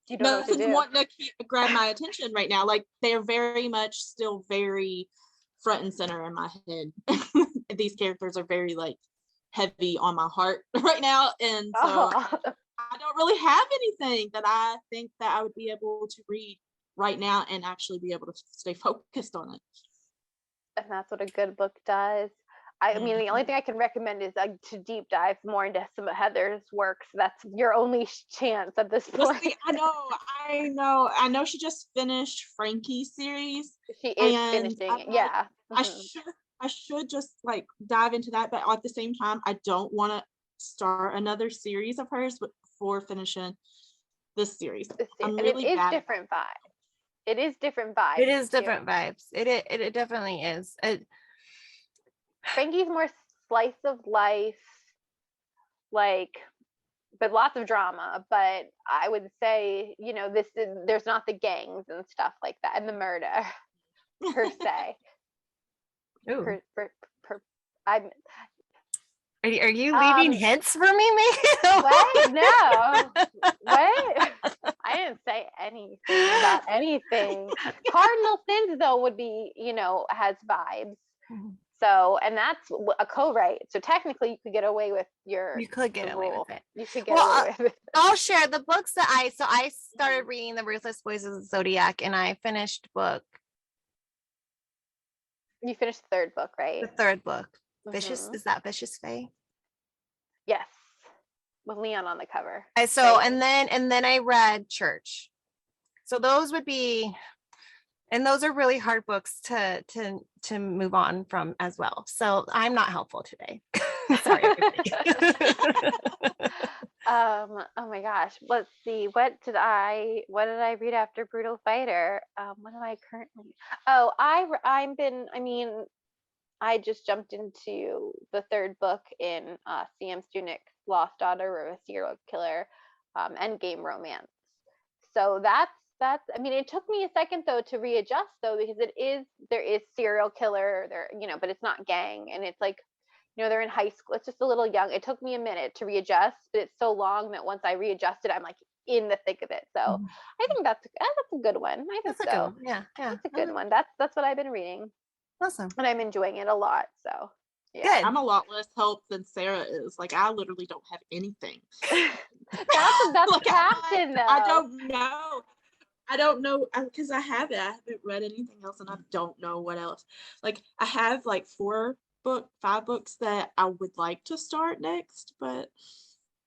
[SPEAKER 2] You don't know what to
[SPEAKER 3] nothing's
[SPEAKER 2] do.
[SPEAKER 3] wanting to grab my attention right now. Like they're very much still very front and center in my head. These characters are very like heavy on my heart right now, and so I don't really have anything that I think that I would be able to read right now and actually be able to stay focused on it.
[SPEAKER 2] And that's what a good book does. I mean, the only thing I can recommend is to deep dive more into some of Heather's works. That's your only chance at this point.
[SPEAKER 3] Well, see, I know she just finished Frankie's series.
[SPEAKER 2] She is finishing it. Yeah.
[SPEAKER 3] I should just like dive into that, but at the same time, I don't want to start another series of hers before finishing this series. I'm really
[SPEAKER 2] it is
[SPEAKER 3] bad.
[SPEAKER 2] different vibe. It is different vibes.
[SPEAKER 1] it is different vibes. It definitely is.
[SPEAKER 2] Frankie's more slice of life, like, but lots of drama. But I would say, there's not the gangs and stuff like that, and the murder per se.
[SPEAKER 1] Ooh.
[SPEAKER 2] I'm.
[SPEAKER 1] Are you leaving hints for me, maybe?
[SPEAKER 2] What? No. What? I didn't say anything about anything. Cardinal Sins, though, would be, has vibes.
[SPEAKER 1] Mm-hmm.
[SPEAKER 2] So, and that's a co-write. So technically, you could get away with
[SPEAKER 1] You could get away with it.
[SPEAKER 2] You could get away with it.
[SPEAKER 1] I'll share the books that I started reading The Ruthless Boys of the Zodiac, and I finished book.
[SPEAKER 2] You finished the third book, right?
[SPEAKER 1] The third book.
[SPEAKER 2] Mm-hmm.
[SPEAKER 1] Vicious, is that Vicious Fae?
[SPEAKER 2] Yes, with Leon on the cover.
[SPEAKER 1] And then I read Church. So those would be, and those are really hard books to move on from as well. So I'm not helpful today. Sorry.
[SPEAKER 2] Oh my gosh. Let's see. What did I read after Brutal Fighter? What am I currently? Oh, I just jumped into the third book in C.M. Stunik's Lost Daughter of a Serial Killer Endgame romance. So that's it took me a second though to readjust though, because there is serial killer there, but it's not gang, and it's like, they're in high school. It's just a little young. It took me a minute to readjust, but it's so long that once I readjusted, I'm like in the thick of it. So I think that's a good one. I think so.
[SPEAKER 1] Yeah.
[SPEAKER 2] That's a good one. That's what I've been reading.
[SPEAKER 1] Awesome.
[SPEAKER 2] And I'm enjoying it a lot. So yeah.
[SPEAKER 1] Good.
[SPEAKER 3] I'm a lot less help than Sarah is. Like I literally don't have anything.
[SPEAKER 2] that's
[SPEAKER 3] like,
[SPEAKER 2] Captain though.
[SPEAKER 3] I don't know. I don't know because I haven't read anything else, and I don't know what else. Like I have like 5 books that I would like to start next, but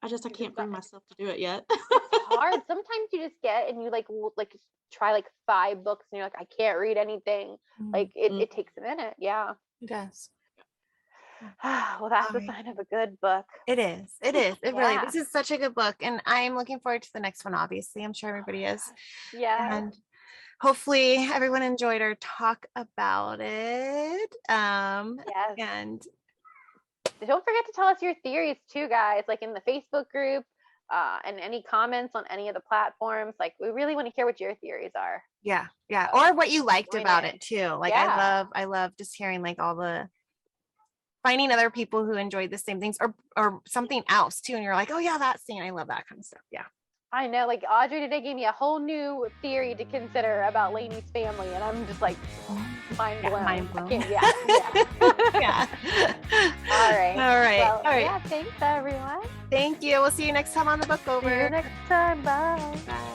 [SPEAKER 3] I can't bring myself to do it yet.
[SPEAKER 2] Hard. Sometimes you just get and you like try like 5 books and you're like, I can't read anything. Like it takes a minute. Yeah.
[SPEAKER 1] It does.
[SPEAKER 2] Well, that's
[SPEAKER 1] All
[SPEAKER 2] the
[SPEAKER 1] right.
[SPEAKER 2] sign of a good book.
[SPEAKER 1] It is. It is. It really,
[SPEAKER 2] Yeah.
[SPEAKER 1] this is such a good book. And I'm looking forward to the next one, obviously. I'm sure everybody is.
[SPEAKER 2] Yeah.
[SPEAKER 1] And hopefully everyone enjoyed our talk about it.
[SPEAKER 2] Yes.
[SPEAKER 1] And
[SPEAKER 2] Don't forget to tell us your theories too, guys, like in the Facebook group, and any comments on any of the platforms. Like we really want to hear what your theories are.
[SPEAKER 1] yeah, or what you liked
[SPEAKER 2] Join
[SPEAKER 1] about
[SPEAKER 2] in.
[SPEAKER 1] it too. Like
[SPEAKER 2] Yeah.
[SPEAKER 1] I love just hearing like all the finding other people who enjoyed the same things or something else too. And you're like, oh yeah, that scene. I love that kind of stuff. Yeah.
[SPEAKER 2] I know, like Audrey today gave me a whole new theory to consider about Lainey's family, and I'm just like mind blown.
[SPEAKER 1] Mind blown.
[SPEAKER 2] I can't, yeah.
[SPEAKER 1] Yeah.
[SPEAKER 2] All right.
[SPEAKER 1] All right.
[SPEAKER 2] Well,
[SPEAKER 1] All right.
[SPEAKER 2] yeah, thanks everyone.
[SPEAKER 1] Thank you. We'll see you next time on the book
[SPEAKER 2] See you
[SPEAKER 1] over.
[SPEAKER 2] next time. Bye.
[SPEAKER 1] Bye.